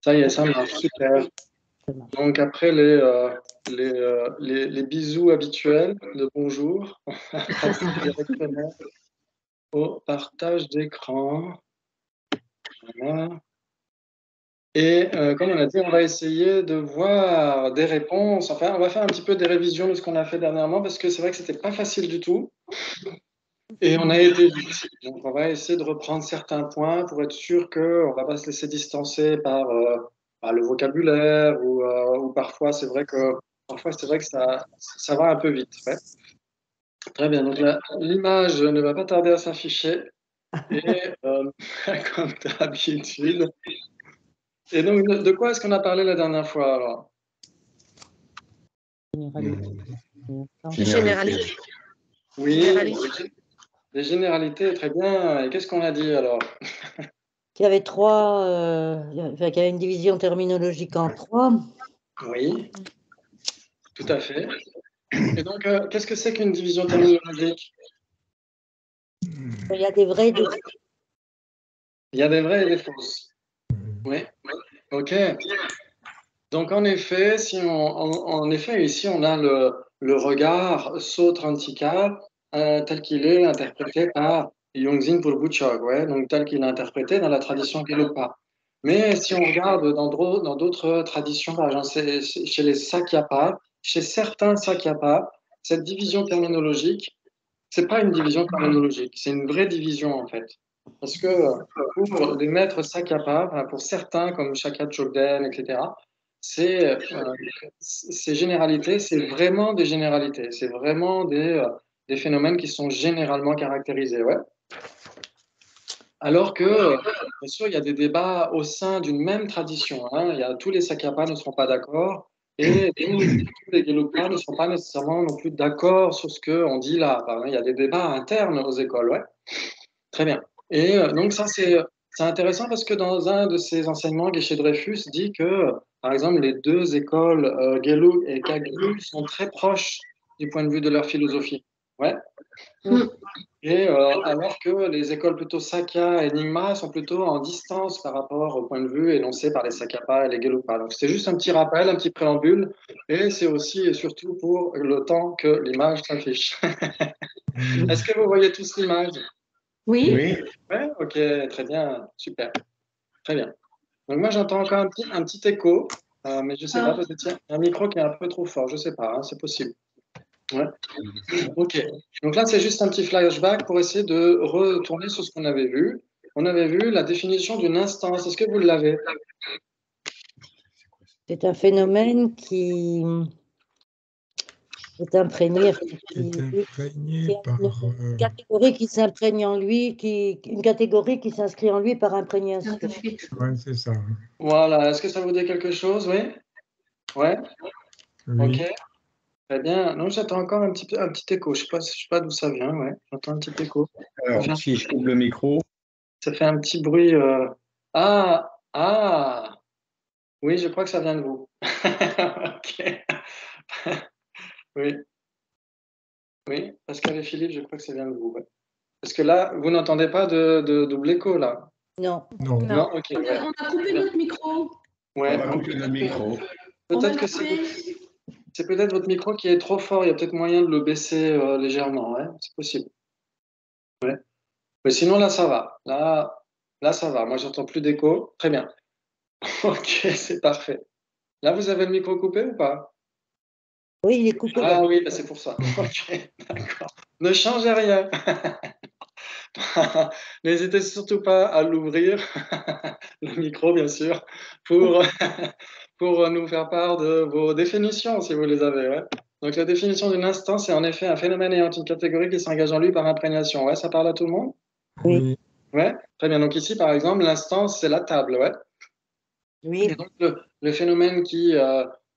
Ça y est, ça marche, super. Donc après les bisous habituels de bonjour, on va passer directement au partage d'écran. Voilà. Et comme on a dit, on va essayer de voir des réponses. Enfin, on va faire un petit peu des révisions de ce qu'on a fait dernièrement parce que c'est vrai que c'était pas facile du tout. Et on a été vite. Donc, on va essayer de reprendre certains points pour être sûr qu'on ne va pas se laisser distancer par le vocabulaire ou parfois c'est vrai que ça va un peu vite. Ouais. Très bien. Donc l'image ne va pas tarder à s'afficher. Et comme d'habitude. Et donc, de quoi est-ce qu'on a parlé la dernière fois alors? Généralité. Oui, Généralité. les généralités, très bien. Et qu'est-ce qu'on a dit alors? Qu'il y avait qu'il y avait une division terminologique en 3. Oui, tout à fait. Et donc, qu'est-ce que c'est qu'une division terminologique? Il y a des vrais et des faux. Il y a des vraies et des fausses. Oui, ok. Donc, en effet, ici, on a le regard Sautrantika tel qu'il est interprété par Yongzin Purbuchok, ouais, donc tel qu'il est interprété dans la tradition Gelugpa. Mais si on regarde dans d'autres traditions, par exemple chez les Sakyapa, chez certains Sakyapa, cette division terminologique, c'est pas une division terminologique, c'est une vraie division en fait. Parce que pour les maîtres Sakyapa, pour certains comme Shakya Chogden, etc., ces généralités, c'est vraiment des généralités, c'est vraiment des phénomènes qui sont généralement caractérisés. Ouais. Alors que, bien sûr, il y a des débats au sein d'une même tradition. Hein. Tous les Sakyapas ne seront pas d'accord et tous les Gelugpa ne seront pas nécessairement non plus d'accord sur ce qu'on dit là. Il y a des débats internes aux écoles. Ouais. Très bien. Et donc ça, c'est intéressant parce que dans un de ses enseignements, Geshe Dreyfus dit que, par exemple, les deux écoles, Gelug et Kagyu, sont très proches du point de vue de leur philosophie. Ouais. Et alors que les écoles plutôt Sakya et Nyingma sont plutôt en distance par rapport au point de vue énoncé par les Sakyapa et les Gelugpa. Donc c'est juste un petit rappel, un petit préambule, et c'est aussi et surtout pour le temps que l'image s'affiche. Est-ce que vous voyez tous l'image? Oui. Ouais, ok, très bien, super, très bien. Donc moi j'entends encore un petit écho, mais je sais pas, peut-être qu'il y a un micro qui est un peu trop fort, je sais pas, hein, c'est possible. Ouais. Ok, donc là c'est juste un petit flashback pour essayer de retourner sur ce qu'on avait vu. On avait vu la définition d'une instance, est-ce que vous l'avez? C'est un phénomène qui est imprégné, par une catégorie qui s'imprègne en lui, une catégorie qui s'inscrit en lui par imprégnation. Ouais, c'est ça. Voilà, est-ce que ça vous dit quelque chose? Oui? Ouais? Oui. Ok, très bien. Non, j'attends encore un petit écho, je sais pas d'où ça vient, ouais. J'entends un petit écho. Alors, si je coupe le micro. Ça fait un petit bruit. Ah, oui, je crois que ça vient de vous. Ok. Oui, oui, Pascal et Philippe, je crois que ça vient de vous. Ouais. Parce que là, vous n'entendez pas de double écho, là? Non. Non, ok. Ouais. On a coupé notre micro. Ouais, On va couper le micro. peut-être que c'est peut-être votre micro qui est trop fort. Il y a peut-être moyen de le baisser légèrement. Ouais, c'est possible. Ouais. Mais sinon, là, ça va. Là, ça va. Moi, j'entends plus d'écho. Très bien. Ok, c'est parfait. Là, vous avez le micro coupé ou pas? Oui, il est coupé. Ah oui, bah c'est pour ça. Ok, d'accord. Ne changez rien. N'hésitez surtout pas à l'ouvrir, le micro bien sûr, pour, pour nous faire part de vos définitions si vous les avez. Ouais. Donc la définition d'une instance est en effet un phénomène ayant une catégorie qui s'engage en lui par imprégnation. Ouais, ça parle à tout le monde? Oui. Ouais, très bien. Donc ici, par exemple, l'instance, c'est la table. Ouais. Oui. Et donc le phénomène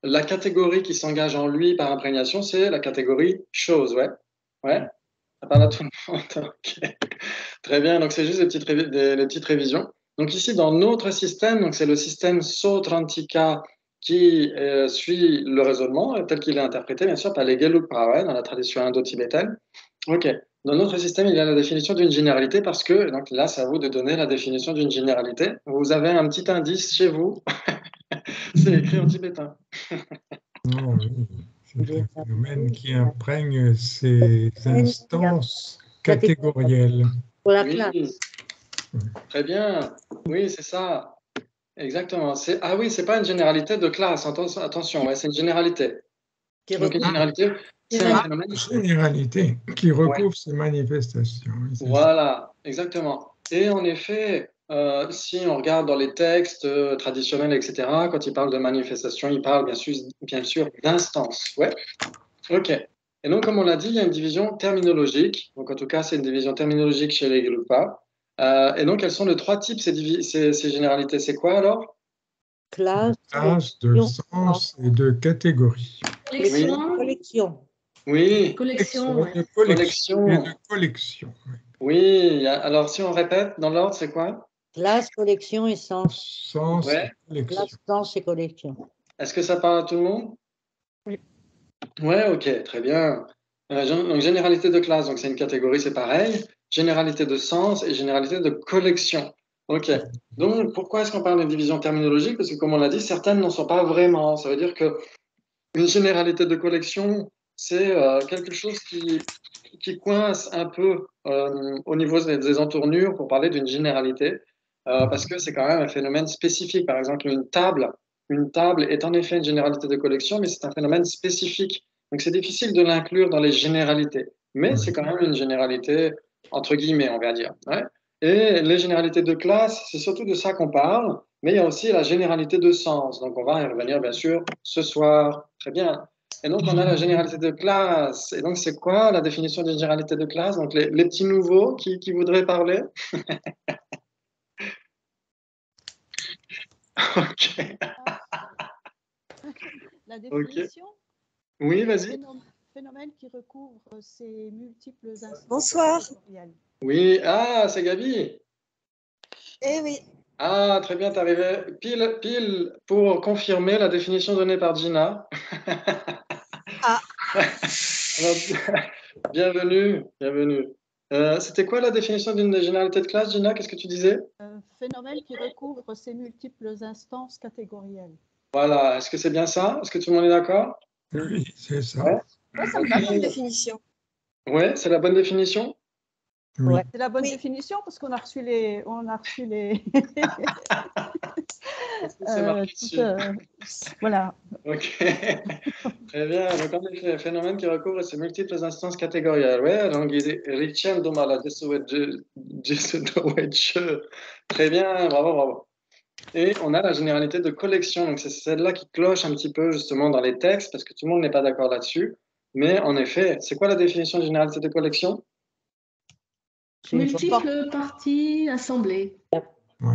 la catégorie qui s'engage en lui par imprégnation, c'est la catégorie chose. Ouais. Ouais. Ça parle à tout le monde. Ok. Très bien, donc c'est juste des petites révisions. Donc ici, dans notre système, donc c'est le système Sautrantika qui suit le raisonnement tel qu'il est interprété, bien sûr, par les Gelugpa, ouais, dans la tradition indo-tibétaine. Ok. Dans notre système, il y a la définition d'une généralité parce que, donc là, c'est à vous de donner la définition d'une généralité. Vous avez un petit indice chez vous C'est écrit en tibétain. Non, oui, c'est un phénomène qui imprègne ces instances catégorielles. Pour la Oui, classe. très bien. Oui, c'est ça. Exactement. Ah oui, c'est pas une généralité de classe. Attention, ouais, c'est une généralité. Qui Donc une recouvre- généralité, c'est un phénomène. Généralité qui recouvre ces manifestations. Oui, c'est ça. Voilà, exactement. Et en effet, si on regarde dans les textes traditionnels, etc., quand il parle de manifestation, il parle bien sûr d'instance. Ouais, ok. Et donc, comme on l'a dit, il y a une division terminologique. Donc, en tout cas, c'est une division terminologique chez les Gelugpa. Et donc, elles sont de trois types, ces généralités. C'est quoi alors? Classe, Classe de sens et de catégorie. Collection. collection. Oui, Collection, ouais. De collection et collection. de collection. Oui. Oui, alors si on répète dans l'ordre, c'est quoi? Classe, collection et sens. Sens Ouais. et collection. Classe, sens et collection. Est-ce que ça parle à tout le monde? Oui. Ouais, ok, très bien. Donc, généralité de classe, donc c'est une catégorie, c'est pareil. Généralité de sens et généralité de collection. Ok. Donc, pourquoi est-ce qu'on parle de division terminologique? Parce que, comme on l'a dit, certaines n'en sont pas vraiment. Ça veut dire que une généralité de collection, c'est quelque chose qui coince un peu au niveau des entournures pour parler d'une généralité, parce que c'est quand même un phénomène spécifique. Par exemple, une table est en effet une généralité de collection, mais c'est un phénomène spécifique. Donc c'est difficile de l'inclure dans les généralités, mais c'est quand même une généralité entre guillemets, on va dire. Ouais. Et les généralités de classe, c'est surtout de ça qu'on parle, mais il y a aussi la généralité de sens. Donc on va y revenir bien sûr ce soir. Très bien. Et donc, on a la généralité de classe. Et donc, c'est quoi la définition d'une généralité de classe? Donc, les petits nouveaux qui voudraient parler? Ok. La définition, Oui, vas-y. phénomène qui recouvre ces multiples instances Bonsoir. catégorielles. Oui. Ah, c'est Gabi. Eh oui, Ah, très bien, t'es arrivé pile pour confirmer la définition donnée par Gina. Ah. Alors, bienvenue, bienvenue. C'était quoi la définition d'une généralité de classe, Gina? Qu'est-ce que tu disais? Phénomène qui recouvre ces multiples instances catégorielles. Voilà. Est-ce que c'est bien ça? Est-ce que tout le monde est d'accord? Oui, c'est ça. Ouais. moi, ça me va comme définition. Ouais, c'est la bonne définition? Oui. Ouais. C'est la bonne Oui. définition parce qu'on a reçu les, C'est marqué dessus. voilà. Ok, très bien. Donc, en effet, phénomène qui recouvre ces multiples instances catégorielles. Ouais, donc, Richard Domala, très bien, bravo, bravo. Et on a la généralité de collection. Donc, c'est celle-là qui cloche un petit peu, justement, dans les textes, parce que tout le monde n'est pas d'accord là-dessus. Mais en effet, c'est quoi la définition de généralité de collection? Multiples parties assemblées. Ouais.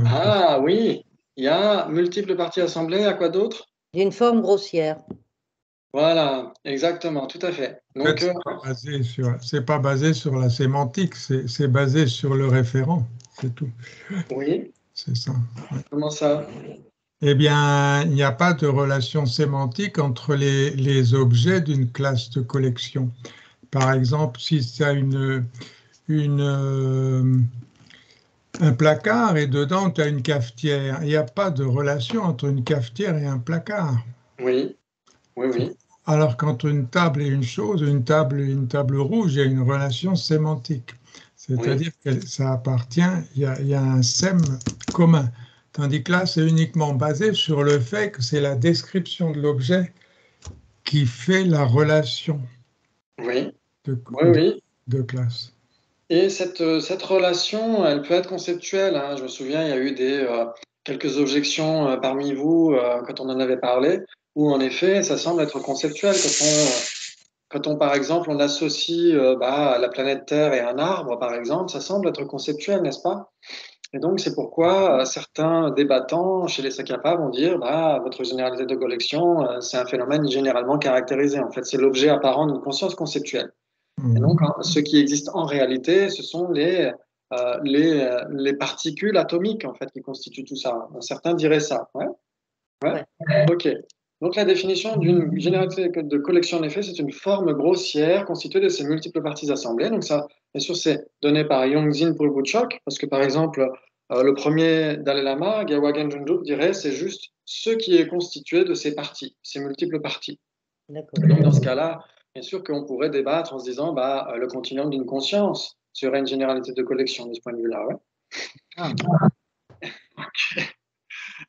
Ah oui, il y a multiples parties assemblées. À quoi d'autre? D'une forme grossière. Voilà, exactement, tout à fait. En fait, Donc, c'est pas basé sur la sémantique, c'est basé sur le référent, c'est tout. oui, C'est ça. Ouais. comment ça? Eh bien, il n'y a pas de relation sémantique entre les objets d'une classe de collection. Par exemple, si tu as un placard et dedans tu as une cafetière, il n'y a pas de relation entre une cafetière et un placard. Oui, oui, oui. Alors qu'entre une table et une chose, une table et une table rouge, il y a une relation sémantique. C'est-à-dire que ça appartient, il y a un sème commun. Tandis que là, c'est uniquement basé sur le fait que c'est la description de l'objet qui fait la relation Oui, de, oui, oui. de classe. Et cette relation, elle peut être conceptuelle, hein. Je me souviens, il y a eu quelques objections parmi vous quand on en avait parlé, où en effet, ça semble être conceptuel. Quand on, par exemple, on associe la planète Terre et un arbre, par exemple, ça semble être conceptuel, n'est-ce pas? Et donc, c'est pourquoi certains débattants chez les Sakapa vont dire votre généralité de collection, c'est un phénomène généralement caractérisé. En fait, c'est l'objet apparent d'une conscience conceptuelle. Et donc, ce qui existe en réalité, ce sont les particules atomiques en fait, qui constituent tout ça. Certains diraient ça. Ouais. Ouais. Ok. Donc, la définition d'une généralité de collection, en effet, c'est une forme grossière constituée de ces multiples parties assemblées. Donc, ça, bien sûr, c'est donné par Yongzin pour le Butchok, parce que, par exemple, Le premier Dalai Lama, Gyalwa Genjunjuk, dirait c'est juste ce qui est constitué de ces parties, ces multiples parties. D'accord. Donc, dans ce cas-là, bien sûr qu'on pourrait débattre en se disant le continuum d'une conscience serait une généralité de collection de ce point de vue-là. Ouais. Ah.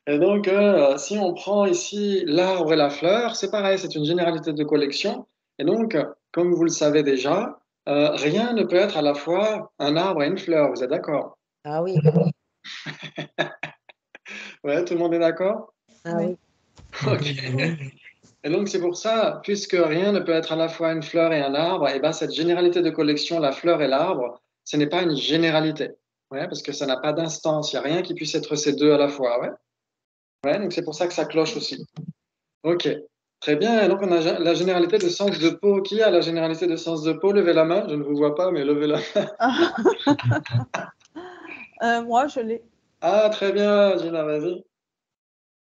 Et donc, si on prend ici l'arbre et la fleur, c'est pareil, c'est une généralité de collection. Et donc, comme vous le savez déjà, rien ne peut être à la fois un arbre et une fleur. Vous êtes d'accord? Ah oui. Ouais, tout le monde est d'accord? Ah oui. Ok. Et donc, c'est pour ça, puisque rien ne peut être à la fois une fleur et un arbre, et ben, cette généralité de collection, la fleur et l'arbre, ce n'est pas une généralité. Ouais, parce que ça n'a pas d'instance. Il n'y a rien qui puisse être ces deux à la fois. Ouais. Ouais, donc c'est pour ça que ça cloche aussi. Ok. Très bien. Et donc, on a la généralité de sens de peau. Qui a la généralité de sens de peau? Levez la main. Je ne vous vois pas, mais levez la main. Moi, je l'ai. Ah, très bien, Gina, vas-y.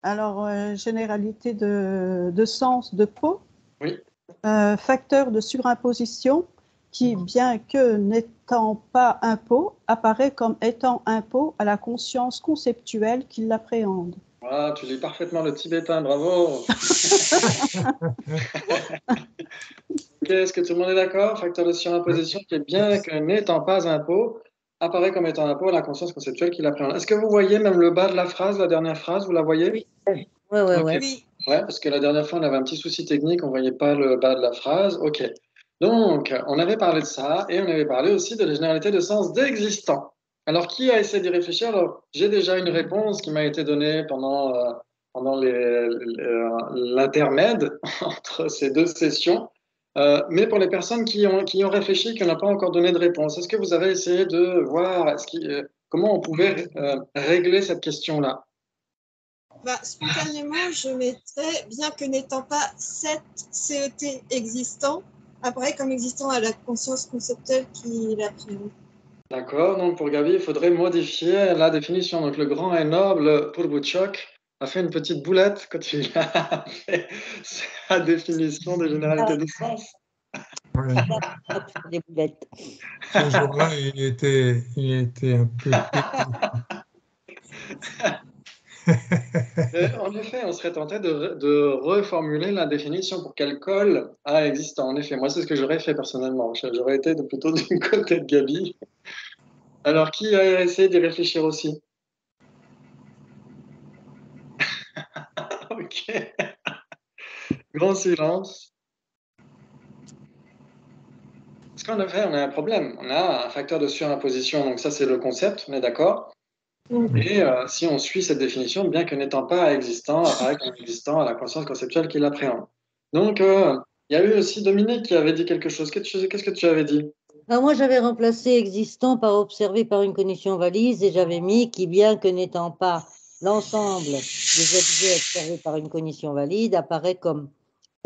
Alors, généralité de sens de peau. Oui. Facteur de surimposition qui, bien que n'étant pas un pot, apparaît comme étant un pot à la conscience conceptuelle qui l'appréhende. Ah, tu lis parfaitement le tibétain, bravo. Ok, est-ce que tout le monde est d'accord? Facteur de surimposition qui est bien que n'étant pas un pot, apparaît comme étant un pot à la conscience conceptuelle qui l'appréhende. Est-ce que vous voyez même le bas de la phrase, la dernière phrase, vous la voyez? Oui. Ouais, ouais, Ok. ouais. Oui. Ouais, parce que la dernière fois, on avait un petit souci technique, on ne voyait pas le bas de la phrase. Ok. Donc, on avait parlé de ça et on avait parlé aussi de la généralité de sens d'existant. Alors, qui a essayé d'y réfléchir? Alors, j'ai déjà une réponse qui m'a été donnée pendant l'intermède entre ces deux sessions. Mais pour les personnes qui ont réfléchi, qui n'ont pas encore donné de réponse, est-ce que vous avez essayé de voir comment on pouvait régler cette question-là? Spontanément, je mettrais, bien que n'étant pas cet CET existant, apparaît comme existant à la conscience conceptuelle qui l'appréhende. D'accord, donc pour Gabi, il faudrait modifier la définition. Donc le grand et noble Purbuchok a fait une petite boulette quand il a fait sa définition de généralité de sens. Ouais. Des boulettes. Ce jour-là, il était un peu En effet, on serait tenté de reformuler la définition pour qu'elle colle à existant. En effet, moi, c'est ce que j'aurais fait personnellement. J'aurais été plutôt du côté de Gabi. Alors, qui a essayé d'y réfléchir aussi? Ok. Grand silence. Parce qu'en effet, on a un problème. On a un facteur de surimposition, donc ça, c'est le concept, on est d'accord. Et si on suit cette définition, bien que n'étant pas existant, apparaît comme existant à la conscience conceptuelle qui l'appréhende. Donc, il y a eu aussi Dominique qui avait dit quelque chose. Qu'est-ce que tu avais dit? Alors moi, j'avais remplacé existant par observé par une cognition valise et j'avais mis qui, bien que n'étant pas l'ensemble des objets observés par une cognition valide, apparaît comme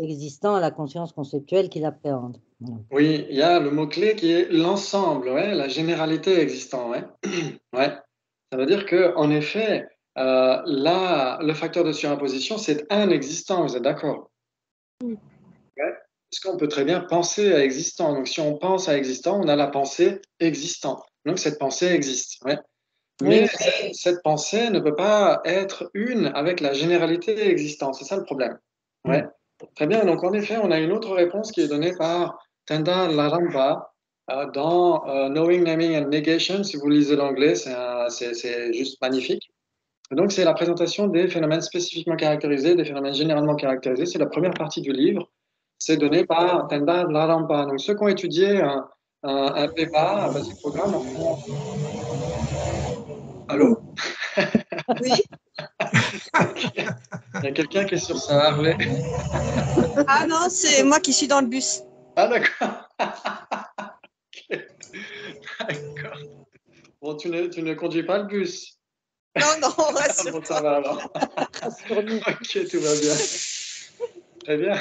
existant à la conscience conceptuelle qui l'appréhende. Voilà. Oui, il y a le mot-clé qui est l'ensemble, ouais, la généralité existant. Ouais. Ouais. Ça veut dire qu'en effet, le facteur de surimposition, c'est un existant, vous êtes d'accord? Ouais. Parce qu'on peut très bien penser à existant. Donc, si on pense à existant, on a la pensée existant. Donc, cette pensée existe. Ouais. Mais Oui. cette pensée ne peut pas être une avec la généralité existante. C'est ça le problème. Ouais. Très bien. Donc, en effet, on a une autre réponse qui est donnée par Tenda Laramba dans Knowing, Naming and Negation. Si vous lisez l'anglais, c'est juste magnifique. Donc, c'est la présentation des phénomènes spécifiquement caractérisés, des phénomènes généralement caractérisés. C'est la première partie du livre. C'est donné par Tenda Laramba. Donc, ceux qui ont étudié un PEPA, un basic programme, allô? Oui. Il y a quelqu'un qui est sur sa Harley. Ah non, c'est moi qui suis dans le bus. Ah, d'accord. Ok. D'accord. Bon, tu ne conduis pas le bus. Non, non, Ah, bon, rassure-toi. ça va alors. Ok, tout va bien. Très bien.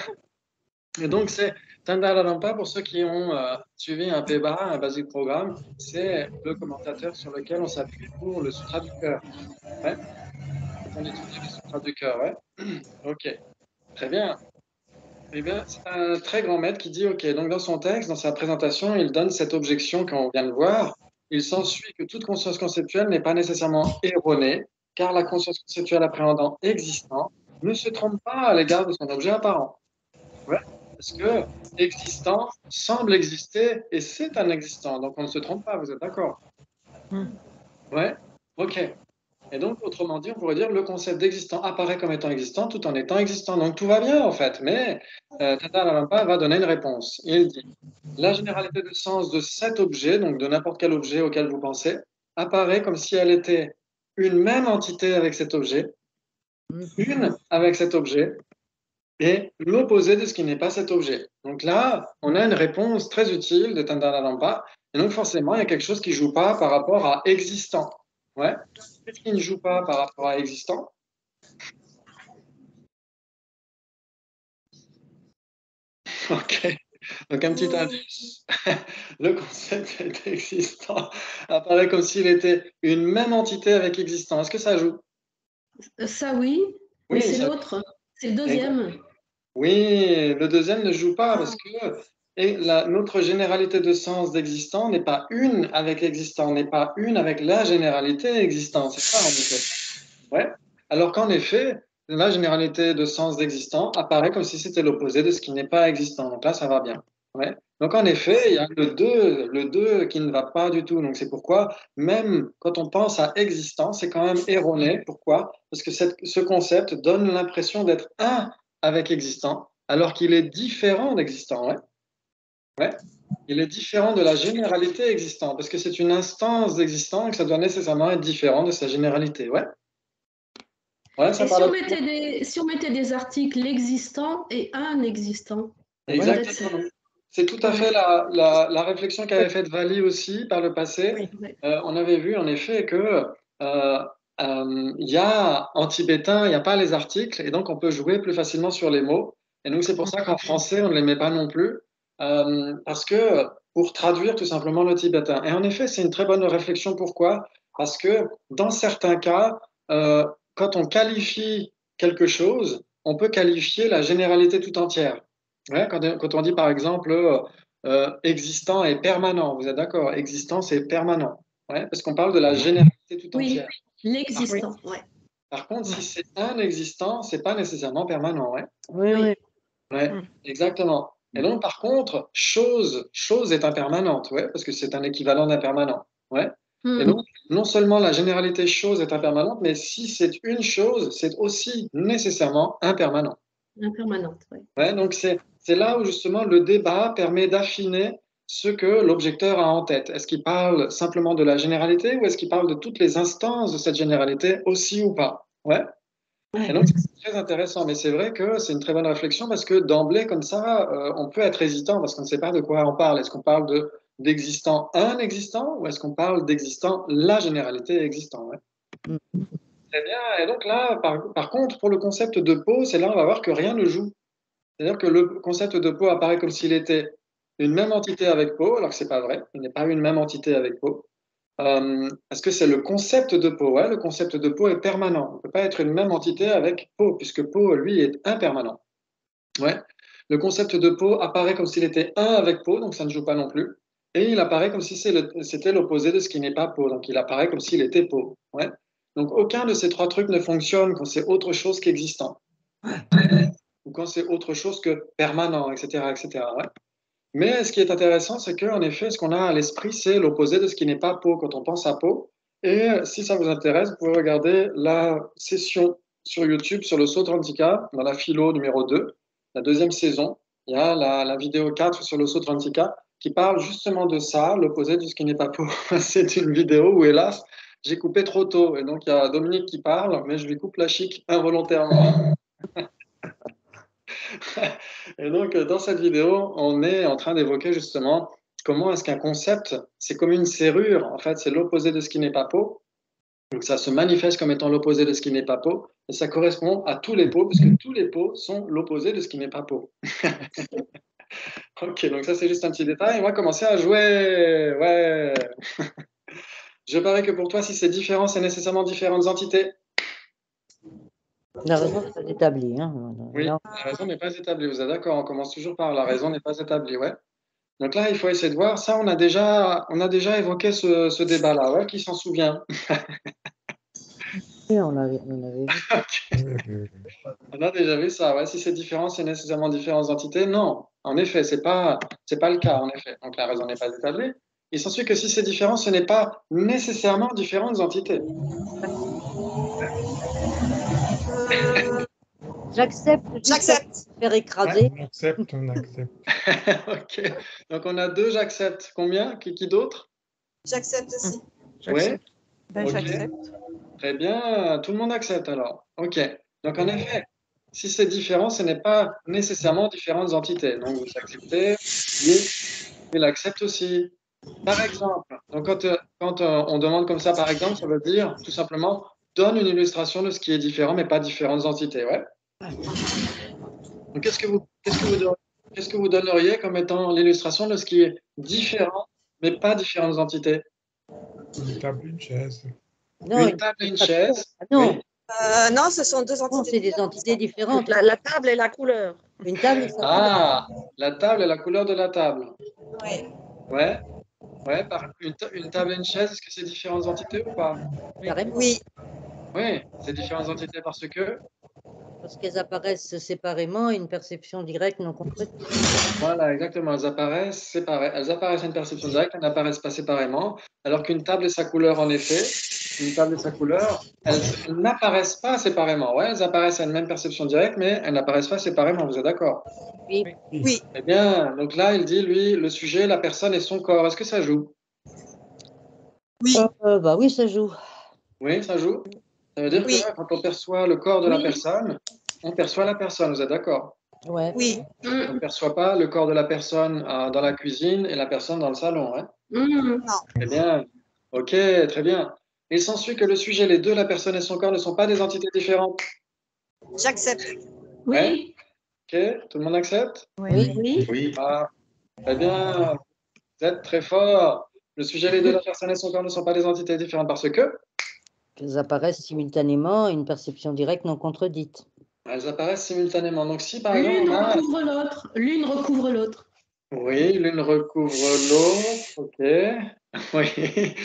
Et donc, c'est Tandalalampa, pour ceux qui ont suivi un PEBA, un basic programme, c'est le commentateur sur lequel on s'appuie pour le sutra du cœur. Ouais. On étudie le sutra du cœur, ouais. Ok, très bien. Eh bien, c'est un très grand maître qui dit, ok, donc dans son texte, dans sa présentation, il donne cette objection qu'on vient de voir, il s'ensuit que toute conscience conceptuelle n'est pas nécessairement erronée, car la conscience conceptuelle appréhendant existant ne se trompe pas à l'égard de son objet apparent. Ouais, parce que existant semble exister et c'est un existant, donc on ne se trompe pas, vous êtes d'accord? Ouais, ok. Et donc, autrement dit, on pourrait dire le concept d'existant apparaît comme étant existant tout en étant existant. Donc, tout va bien, en fait. Mais Tata Lalampa va donner une réponse. Il dit, la généralité de sens de cet objet, donc de n'importe quel objet auquel vous pensez, apparaît comme si elle était une même entité avec cet objet, une avec cet objet, et l'opposé de ce qui n'est pas cet objet. Donc là, on a une réponse très utile de Tata Lalampa. Et donc, forcément, il y a quelque chose qui ne joue pas par rapport à existant. Ouais. Qu'est-ce qui ne joue pas par rapport à existant? Ok. Donc un petit indice. Le concept d'existant apparaît comme s'il était une même entité avec existant. Est-ce que ça joue? Ça, oui. Mais Oui, c'est ça- l'autre. C'est le deuxième. oui, le deuxième ne joue pas parce que notre généralité de sens d'existant n'est pas une avec existant, n'est pas une avec la généralité existant. C'est ça en effet. Ouais. Alors qu'en effet, la généralité de sens d'existant apparaît comme si c'était l'opposé de ce qui n'est pas existant. Donc là, ça va bien. Ouais. Donc en effet, il y a le 2 qui ne va pas du tout. Donc c'est pourquoi, même quand on pense à existant, c'est quand même erroné. Pourquoi? Parce que ce concept donne l'impression d'être un avec existant, alors qu'il est différent d'existant. Ouais. Ouais. Il est différent de la généralité existante, parce que c'est une instance d'existant et que ça doit nécessairement être différent de sa généralité. Ouais. Ouais, ça Et parle si on mettait des articles l'existant et un existant, exactement. C'est tout à fait la réflexion qu'avait faite Vali aussi par le passé. Oui. On avait vu en effet que il y a en tibétain, il n'y a pas les articles et donc on peut jouer plus facilement sur les mots. Et donc c'est pour ça qu'en français on ne les met pas non plus parce que pour traduire tout simplement le tibétain. Et en effet, c'est une très bonne réflexion. Pourquoi? Parce que dans certains cas, quand on qualifie quelque chose, on peut qualifier la généralité tout entière. Ouais, quand on dit par exemple existant et permanent, vous êtes d'accord? Existant, c'est permanent. Ouais, parce qu'on parle de la généralité tout Oui, entière. l'existant. Ouais. Par contre, si c'est un existant, c'est pas nécessairement permanent. Ouais. Oui, oui. Ouais, exactement. Et donc, par contre, chose est impermanente, ouais, parce que c'est un équivalent d'impermanent. Ouais. Et donc, non seulement la généralité chose est impermanente, mais si c'est une chose, c'est aussi nécessairement impermanent. Impermanente, oui. Ouais, donc c'est là où justement le débat permet d'affiner ce que l'objecteur a en tête. Est-ce qu'il parle simplement de la généralité ou est-ce qu'il parle de toutes les instances de cette généralité aussi ou pas? Ouais. Et donc c'est très intéressant, mais c'est vrai que c'est une très bonne réflexion parce que d'emblée comme ça, on peut être hésitant parce qu'on ne sait pas de quoi on parle. Est-ce qu'on parle d'existant un existant ou est-ce qu'on parle d'existant la généralité existant? Ouais. Très bien. Et donc là, par contre, pour le concept de peau, c'est là on va voir que rien ne joue. C'est-à-dire que le concept de peau apparaît comme s'il était une même entité avec peau, alors que c'est pas vrai. Il n'est pas une même entité avec peau. Est-ce que c'est le concept de peau? Ouais, le concept de peau est permanent. On ne peut pas être une même entité avec peau, puisque peau, lui, est impermanent. Ouais. Le concept de peau apparaît comme s'il était un avec peau, donc ça ne joue pas non plus. Et il apparaît comme si c'était l'opposé de ce qui n'est pas peau, donc il apparaît comme s'il était peau. Ouais. Donc aucun de ces trois trucs ne fonctionne quand c'est autre chose qu'existant, ou quand c'est autre chose que permanent, etc., etc. Ouais. Mais ce qui est intéressant, c'est qu'en effet, ce qu'on a à l'esprit, c'est l'opposé de ce qui n'est pas peau quand on pense à peau. Et si ça vous intéresse, vous pouvez regarder la session sur YouTube sur le Sautrantika, dans la philo numéro 2, la deuxième saison. Il y a la vidéo 4 sur le Sautrantika qui parle justement de ça, l'opposé de ce qui n'est pas peau. C'est une vidéo où, hélas, j'ai coupé trop tôt. Et donc, il y a Dominique qui parle, mais je lui coupe la chic involontairement. Et donc, dans cette vidéo, on est en train d'évoquer justement comment est-ce qu'un concept, c'est comme une serrure, en fait, c'est l'opposé de ce qui n'est pas peau. Donc, ça se manifeste comme étant l'opposé de ce qui n'est pas peau, et ça correspond à tous les peaux, parce que tous les peaux sont l'opposé de ce qui n'est pas peau. Ok, donc ça, c'est juste un petit détail. On va commencer à jouer. Ouais. Je parie que pour toi, si c'est différent, c'est nécessairement différentes entités. La raison n'est pas établie. Hein. Oui, Non. la raison n'est pas établie. Vous êtes d'accord? On commence toujours par la raison n'est pas établie. Ouais. Donc là, il faut essayer de voir. Ça, on a déjà évoqué ce débat-là. Ouais, qui s'en souvient? Oui, on l'avait vu. On a déjà vu ça. Ouais, si c'est différent, c'est nécessairement différentes entités. Non, en effet, c'est pas le cas. En effet, donc la raison n'est pas établie. Il s'ensuit que si c'est différent, ce n'est pas nécessairement différentes entités. J'accepte. J'accepte. Faire écraser. On accepte, on accepte. Ok. Donc on a 2, j'accepte. Combien? Qui d'autre? J'accepte aussi. Oui. Ben, Ok. j'accepte. Très bien. Tout le monde accepte alors. Ok. Donc en effet, si c'est différent, ce n'est pas nécessairement différentes entités. Donc vous acceptez, il accepte aussi. Par exemple, donc quand on demande comme ça, par exemple, ça veut dire tout simplement donne une illustration de ce qui est différent, mais pas différentes entités. Ouais. Donc qu'est-ce que vous donneriez comme étant l'illustration de ce qui est différent, mais pas différentes entités? Une table, une chaise. Non, Une table et une chaise. non, Oui. Non, ce sont 2 non, entités c'est des différentes. entités différentes. La table et la couleur. Une table et sa couleur. Ah, la table et la couleur de la table. Oui. Ouais. Ouais, une table et une chaise, est-ce que c'est différentes entités ou pas? Carrément. Oui. Oui, c'est différentes entités parce que, Parce qu'elles apparaissent séparément, une perception directe non contredite. voilà, exactement, elles apparaissent séparées. Elles apparaissent à une perception directe, elles n'apparaissent pas séparément, alors qu'une table et sa couleur, en effet, une table et sa couleur, elles n'apparaissent pas séparément. Ouais, elles apparaissent à une même perception directe, mais elles n'apparaissent pas séparément, vous êtes d'accord? Oui. Oui. Eh bien, donc là, il dit, lui, le sujet, la personne et son corps. Est-ce que ça joue? Oui. Bah oui, ça joue. Oui, ça joue. Ça veut dire Oui. que là, quand on perçoit le corps de la Oui. personne, on perçoit la personne, vous êtes d'accord? Ouais. Oui. On ne perçoit pas le corps de la personne dans la cuisine et la personne dans le salon. Hein? Très bien. Ok, très bien. Il s'ensuit que le sujet, les deux, la personne et son corps, ne sont pas des entités différentes. J'accepte. Oui. Ok, tout le monde accepte? Oui. Oui. Oui. Ah, très bien. Vous êtes très fort. Le sujet, les deux, la personne et son corps ne sont pas des entités différentes parce que Elles apparaissent simultanément, une perception directe non contredite. elles apparaissent simultanément. Donc si par exemple L'une on a... recouvre l'autre. L'une recouvre l'autre. Oui, l'une recouvre l'autre, ok. Oui,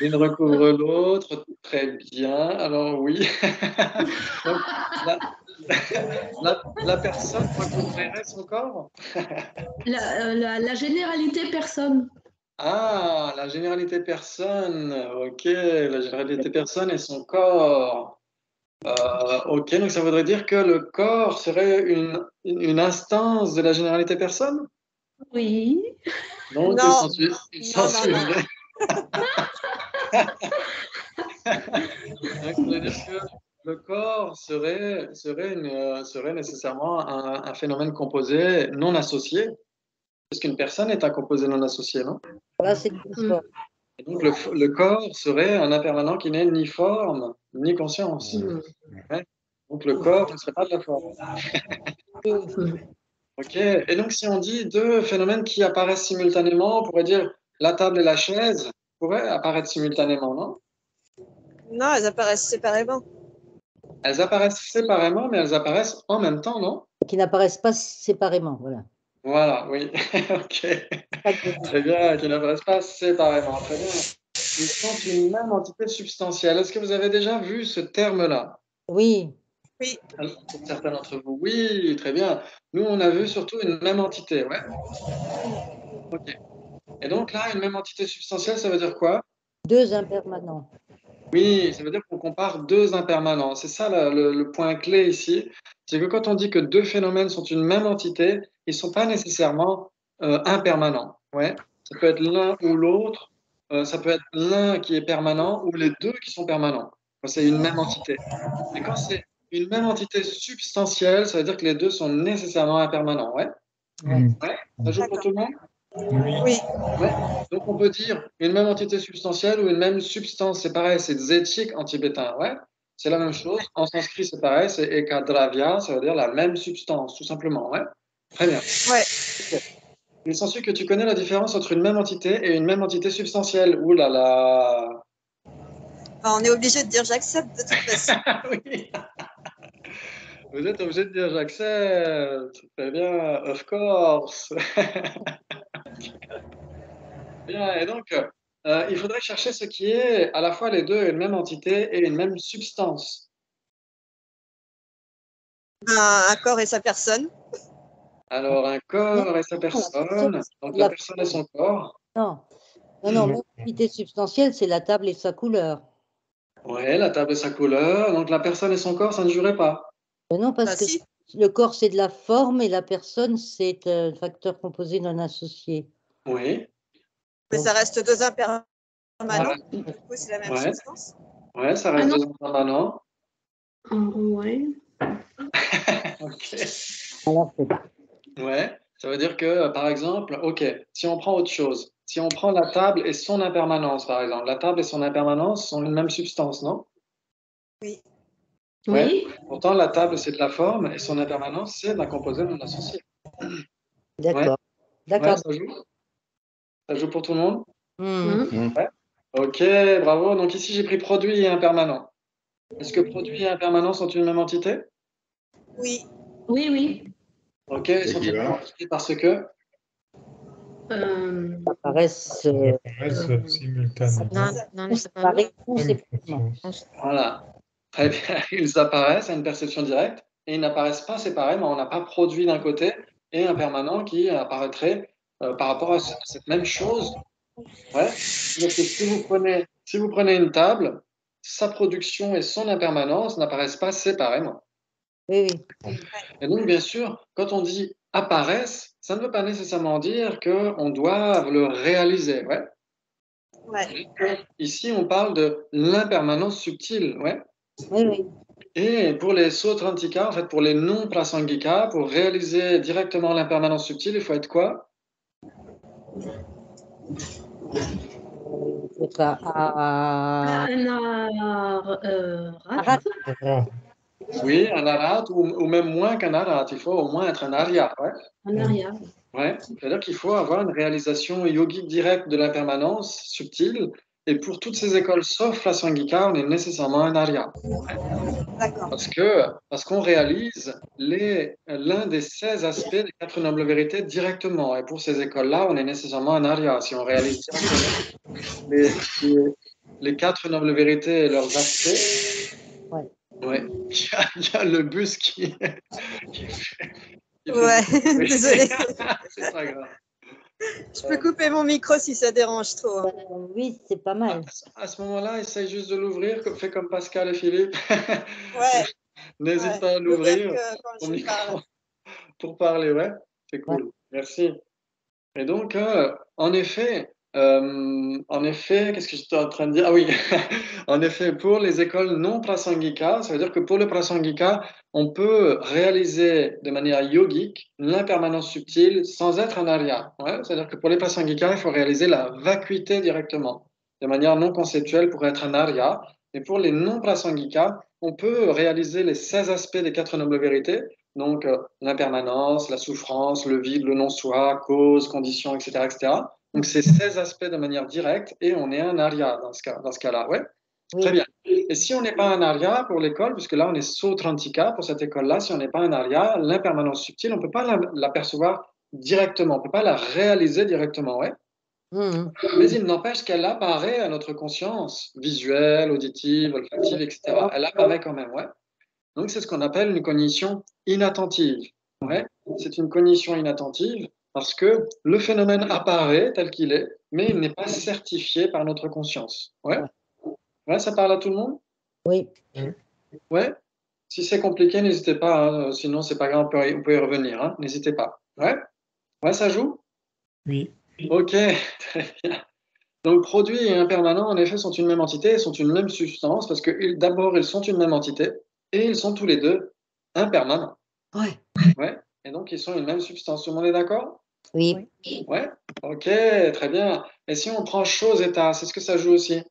l'une recouvre l'autre, très bien. Alors oui. Donc, la personne recouvrirait son corps? La généralité personne. Ah, la généralité personne, ok, la généralité personne et son corps. Ok, donc ça voudrait dire que le corps serait une instance de la généralité personne? Oui. Donc Non. il s'ensuivrait. Donc, ça veut dire que le corps serait nécessairement un phénomène composé non associé, puisqu'une personne est un composé non associé, non? Là, c'est une histoire. Et donc le corps serait un impermanent qui n'est ni forme ni conscience. Ouais. Donc le corps ne serait pas de la forme. Ok. Et donc si on dit deux phénomènes qui apparaissent simultanément, on pourrait dire la table et la chaise pourraient apparaître simultanément, non? Non, elles apparaissent séparément. Elles apparaissent séparément, mais elles apparaissent en même temps, non? Qui n'apparaissent pas séparément, voilà. Voilà, oui. Ok. Très bien, qui n'apparaissent pas séparément. Très bien. Ils sont une même entité substantielle. Est-ce que vous avez déjà vu ce terme-là? Oui. Alors, pour certains d'entre vous, oui, très bien. Nous, on a vu surtout une même entité, ouais. Ok. Et donc là, une même entité substantielle, ça veut dire quoi? Deux impermanents. Oui, ça veut dire qu'on compare deux impermanents. C'est ça le point clé ici. C'est que quand on dit que deux phénomènes sont une même entité, ils ne sont pas nécessairement impermanents. Ouais. Ça peut être l'un ou l'autre. Ça peut être l'un qui est permanent ou les deux qui sont permanents. Quand c'est une même entité. Et quand c'est une même entité substantielle, ça veut dire que les deux sont nécessairement impermanents. Ouais. Ouais. Ouais. Ça joue pour tout le monde? Oui. Ouais. Donc on peut dire une même entité substantielle ou une même substance, c'est pareil, c'est zétique en tibétain, ouais. C'est la même chose. En sanskrit, c'est pareil, c'est ekadravya, ça veut dire la même substance, tout simplement, ouais. Très bien. Ouais. Okay. Il s'ensuit que tu connais la différence entre une même entité et une même entité substantielle. Ouh là là. Enfin, on est obligé de dire j'accepte de toute façon. Oui. Vous êtes obligé de dire j'accepte. Très bien, of course. Bien, et donc, il faudrait chercher ce qui est à la fois les deux une même entité et une même substance. Un corps et sa personne. Alors, un corps et sa personne, donc la personne et son corps. Non, même entité substantielle, c'est la table et sa couleur. Oui, la table et sa couleur, donc la personne et son corps, ça ne jouerait pas. Non, parce que Si. le corps, c'est de la forme et la personne, c'est un facteur composé non associé. Oui. Mais ça reste deux impermanents. Ouais. Du coup, c'est la même Ouais. substance. Ouais, ça reste Ah non. deux impermanents. Ouais. Ok. Alors, c'est pas. Ouais, ça veut dire que, par exemple, ok, si on prend autre chose, si on prend la table et son impermanence, par exemple, la table et son impermanence sont une même substance, non? Oui. Ouais. Oui. Pourtant, la table, c'est de la forme et son impermanence, c'est d'un composé non associé. D'accord. Ouais, D'accord. ça joue? Ça joue pour tout le monde? Hein. Ouais. Ok, bravo. Donc ici, j'ai pris produit et impermanent. Est-ce que produit et impermanent sont une même entité? Oui. Oui, oui. Ok, ils sont une même entité parce que? Apparaissent simultanément. séparés ou Même séparément. conscience. Voilà. Très bien. Ils apparaissent à une perception directe et ils n'apparaissent pas séparément. On n'a pas produit d'un côté et impermanent qui apparaîtrait par rapport à cette même chose. Ouais. Donc, si vous prenez une table, sa production et son impermanence n'apparaissent pas séparément. Oui, oui. Et donc, bien sûr, quand on dit apparaissent, ça ne veut pas nécessairement dire qu'on doit le réaliser. Ouais. Ouais. Ici, on parle de l'impermanence subtile. Ouais. Oui, oui. Et pour les Sautrantika, en fait, pour les non-prasangika, pour réaliser directement l'impermanence subtile, il faut être quoi? C'est pas Rat. Oui, un arat ou même moins qu'un arat. Il faut au moins être un arya. Ouais. En arrière. Ouais. C'est-à-dire qu'il faut avoir une réalisation yogique directe de l'impermanence subtile. Et pour toutes ces écoles, sauf la Sangika, on est nécessairement un arya. D'accord. Parce qu'on réalise l'un des 16 aspects des 4 nobles vérités directement. Et pour ces écoles-là, on est nécessairement un arya. Si on réalise directement les 4 nobles vérités et leurs aspects, Ouais. ouais. Il y a le bus qui fait Ouais, oui. désolée. C'est pas grave. Je peux couper mon micro si ça dérange trop. Oui, c'est pas mal. À ce moment-là, essaye juste de l'ouvrir, fais comme Pascal et Philippe. Ouais. N'hésite Ouais. pas à L'ouvrir l'ouvrir que quand au je micro parle. pour parler, ouais. C'est cool. Merci. Et donc, en effet, qu'est-ce que j'étais en train de dire? Ah oui, en effet, pour les écoles non prasangika, ça veut dire que pour le prasangika, on peut réaliser de manière yogique l'impermanence subtile sans être un arya. Ouais, c'est-à-dire que pour les prasangika, il faut réaliser la vacuité directement, de manière non conceptuelle pour être un arya. Et pour les non prasangika, on peut réaliser les 16 aspects des 4 nobles vérités, donc l'impermanence, la souffrance, le vide, le non-soi, cause, condition, etc., etc. Donc c'est 16 aspects de manière directe et on est un arya dans ce cas-là. Ouais. Oui. Très bien. Et si on n'est pas un arya pour l'école, puisque là on est Sautrantika pour cette école-là, si on n'est pas un arya, l'impermanence subtile, on ne peut pas l'apercevoir directement, on ne peut pas la réaliser directement. Ouais. Mais il n'empêche qu'elle apparaît à notre conscience visuelle, auditive, olfactive, etc. Elle apparaît quand même. Ouais. Donc, c'est ce qu'on appelle une cognition inattentive. Ouais, c'est une cognition inattentive parce que le phénomène apparaît tel qu'il est, mais il n'est pas certifié par notre conscience. Ouais, ouais, ça parle à tout le monde? Oui. Ouais. Si c'est compliqué, n'hésitez pas. Hein. Sinon, c'est pas grave, on peut y revenir. Hein. N'hésitez pas. Ouais, ouais, ça joue? Oui. Ok, très bien. Donc, produit et impermanent, en effet, sont une même entité, sont une même substance parce que d'abord, ils sont une même entité et ils sont tous les deux impermanents. Ouais. Ouais. Et donc, ils sont une même substance. Tout le monde est d'accord? Oui. Ouais. Ok, très bien. Et si on prend chose et tasse, est-ce que ça joue aussi?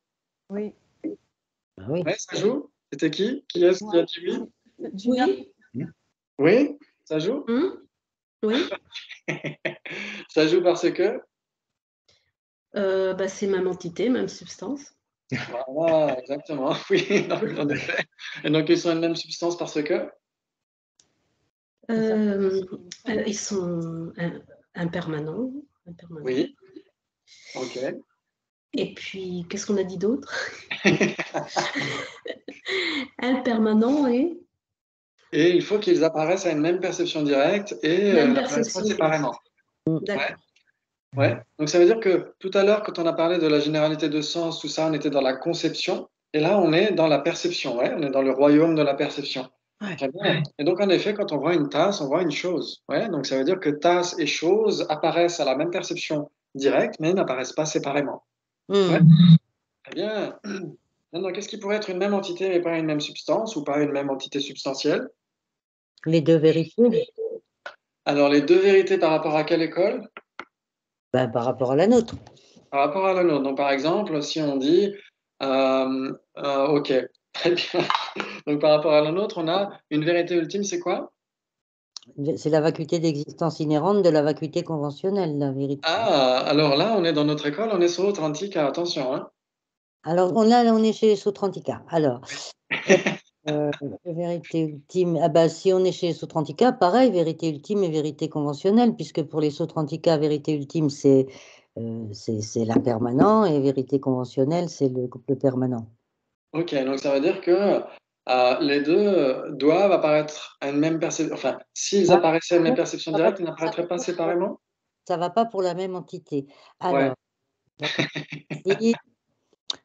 Oui. Oui. Ouais, ça joue? C'était qui? Qui est-ce qui a dit oui? Gina, Oui. Oui? Ça joue? Oui. Ça joue parce que? C'est même entité, même substance. Voilà, exactement. Oui, en effet. Et donc, ils sont une même substance parce que? Ils sont impermanents. Oui. Ok. Et puis, qu'est-ce qu'on a dit d'autre? Impermanent et Et il faut qu'ils apparaissent à une même perception directe et même n'apparaissent pas perception. séparément. D'accord. Ouais. Donc ça veut dire que tout à l'heure, quand on a parlé de la généralité de sens, tout ça, on était dans la conception. Et là, on est dans la perception. Ouais. On est dans le royaume de la perception. Très bien. Et donc, en effet, quand on voit une tasse, on voit une chose. Ouais. Donc ça veut dire que tasse et chose apparaissent à la même perception directe, mais n'apparaissent pas séparément. Ouais. Très bien. Maintenant, qu'est-ce qui pourrait être une même entité, mais pas une même substance, ou pas une même entité substantielle? Les deux vérités, Alors, les deux vérités par rapport à quelle école? ben, par rapport à la nôtre. Par rapport à la nôtre. Donc, par exemple, si on dit, OK, très bien. Donc, par rapport à la nôtre, on a une vérité ultime, c'est quoi? C'est la vacuité d'existence inhérente de la vacuité conventionnelle, la vérité. Ah, alors là, on est dans notre école, on est sur Authentica, attention, hein. Alors, on est chez les Sotrantica. Alors, la vérité ultime, ah bah, si on est chez les Sotrantica, pareil, vérité ultime et vérité conventionnelle, puisque pour les Sotrantica, vérité ultime, c'est l'impermanent et vérité conventionnelle, c'est le permanent. OK, donc ça veut dire que les deux doivent apparaître à une même perception. Enfin, s'ils apparaissaient à une même perception directe, ils n'apparaîtraient pas séparément? Ça ne va pas pour la même entité. Ouais. Alors,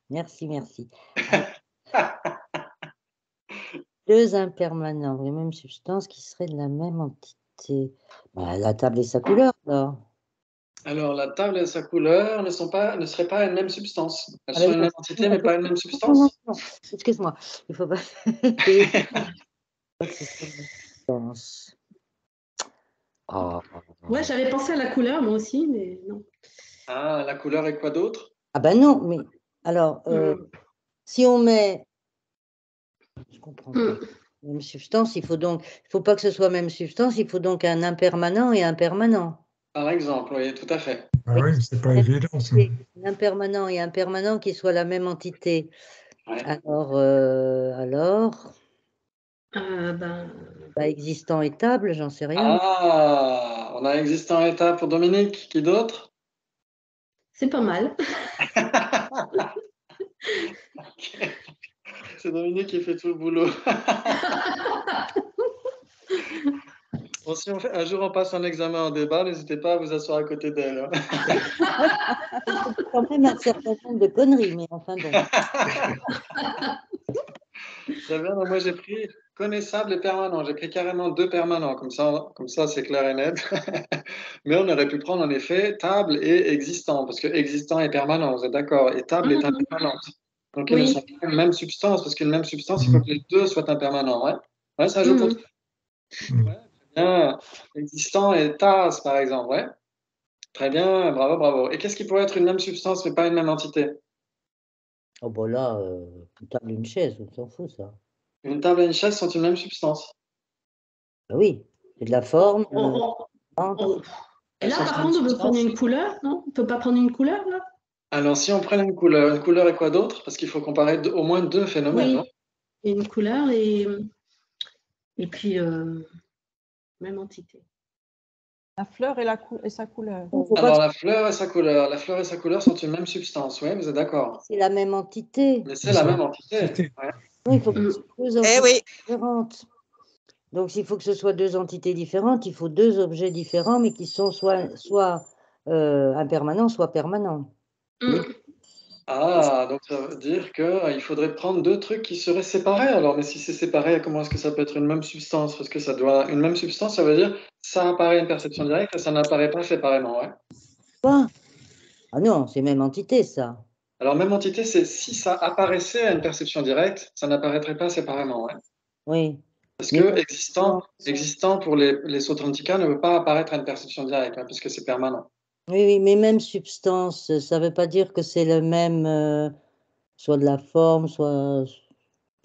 merci, merci. Deux impermanents, les mêmes substances qui seraient de la même entité. Bah, la table et sa couleur, alors. Alors, la table et sa couleur ne seraient pas une même substance. Elles Ah sont ben une non. même entité, mais pas une même Non, substance? non. Excuse-moi, il faut pas. Pas que ce soit une substance. Oh. Ouais, j'avais pensé à la couleur, moi aussi, mais non. Ah, la couleur et quoi d'autre? Ah ben non, mais alors, si on met, je comprends pas, même substance, il faut pas que ce soit même substance, il faut donc un impermanent et un permanent. Par exemple, oui, tout à fait. Ah oui, c'est pas évident ça. Un impermanent et un permanent qui soient la même entité. Ouais. Alors, Ben, existant et table, j'en sais rien. Ah, on a existant état pour Dominique. Qui d'autre? c'est pas mal. C'est Dominique qui fait tout le boulot. Bon, si un jour on passe un examen en débat, n'hésitez pas à vous asseoir à côté d'elle, hein. C'est quand même un certain nombre de conneries, mais enfin bon. Très bien, donc moi j'ai pris connaissable et permanent. J'ai pris carrément deux permanents, comme ça c'est clair et net. Mais on aurait pu prendre en effet table et existant, parce que existant et permanent, vous êtes d'accord? Et table est impermanente. Donc ils ne sont pas une même substance, parce qu'une même substance, il faut que les deux soient impermanents. Ouais, ouais, ça joue pour toi. Ouais, très bien. Existant et tasse, par exemple. Ouais. Très bien, bravo, bravo. Et qu'est-ce qui pourrait être une même substance, mais pas une même entité? Oh bon là, une table et une chaise, on s'en fout ça. Une table et une chaise sont une même substance. Ah oui, c'est de la forme. Et là, par contre, on peut prendre une couleur, non? On peut pas prendre une couleur, là? Alors, si on prend une couleur et quoi d'autre? Parce qu'il faut comparer au moins deux phénomènes, Oui, non? une couleur et puis même entité. La fleur et sa couleur. Alors, la fleur et sa couleur. La fleur et sa couleur sont une même substance, oui, vous êtes d'accord. C'est la même entité. Mais c'est la même entité. Ouais. Oui, il faut que ce soit deux entités oui. différentes. Donc, s'il faut que ce soit deux entités différentes, il faut deux objets différents, mais qui sont soit impermanents, soit permanents. Ah, donc ça veut dire qu'il faudrait prendre deux trucs qui seraient séparés. Alors, mais si c'est séparé, comment est-ce que ça peut être une même substance? Parce que ça doit. Une même substance, ça veut dire ça apparaît une perception directe et ça n'apparaît pas séparément, ouais. Quoi? Ah non, c'est même entité, ça. Alors, même entité, c'est si ça apparaissait à une perception directe, ça n'apparaîtrait pas séparément, ouais. Oui. Parce que existant pour les Sotrantika ne veut pas apparaître à une perception directe, hein, puisque c'est permanent. Oui, oui, mais même substance, ça ne veut pas dire que c'est le même, soit de la forme, soit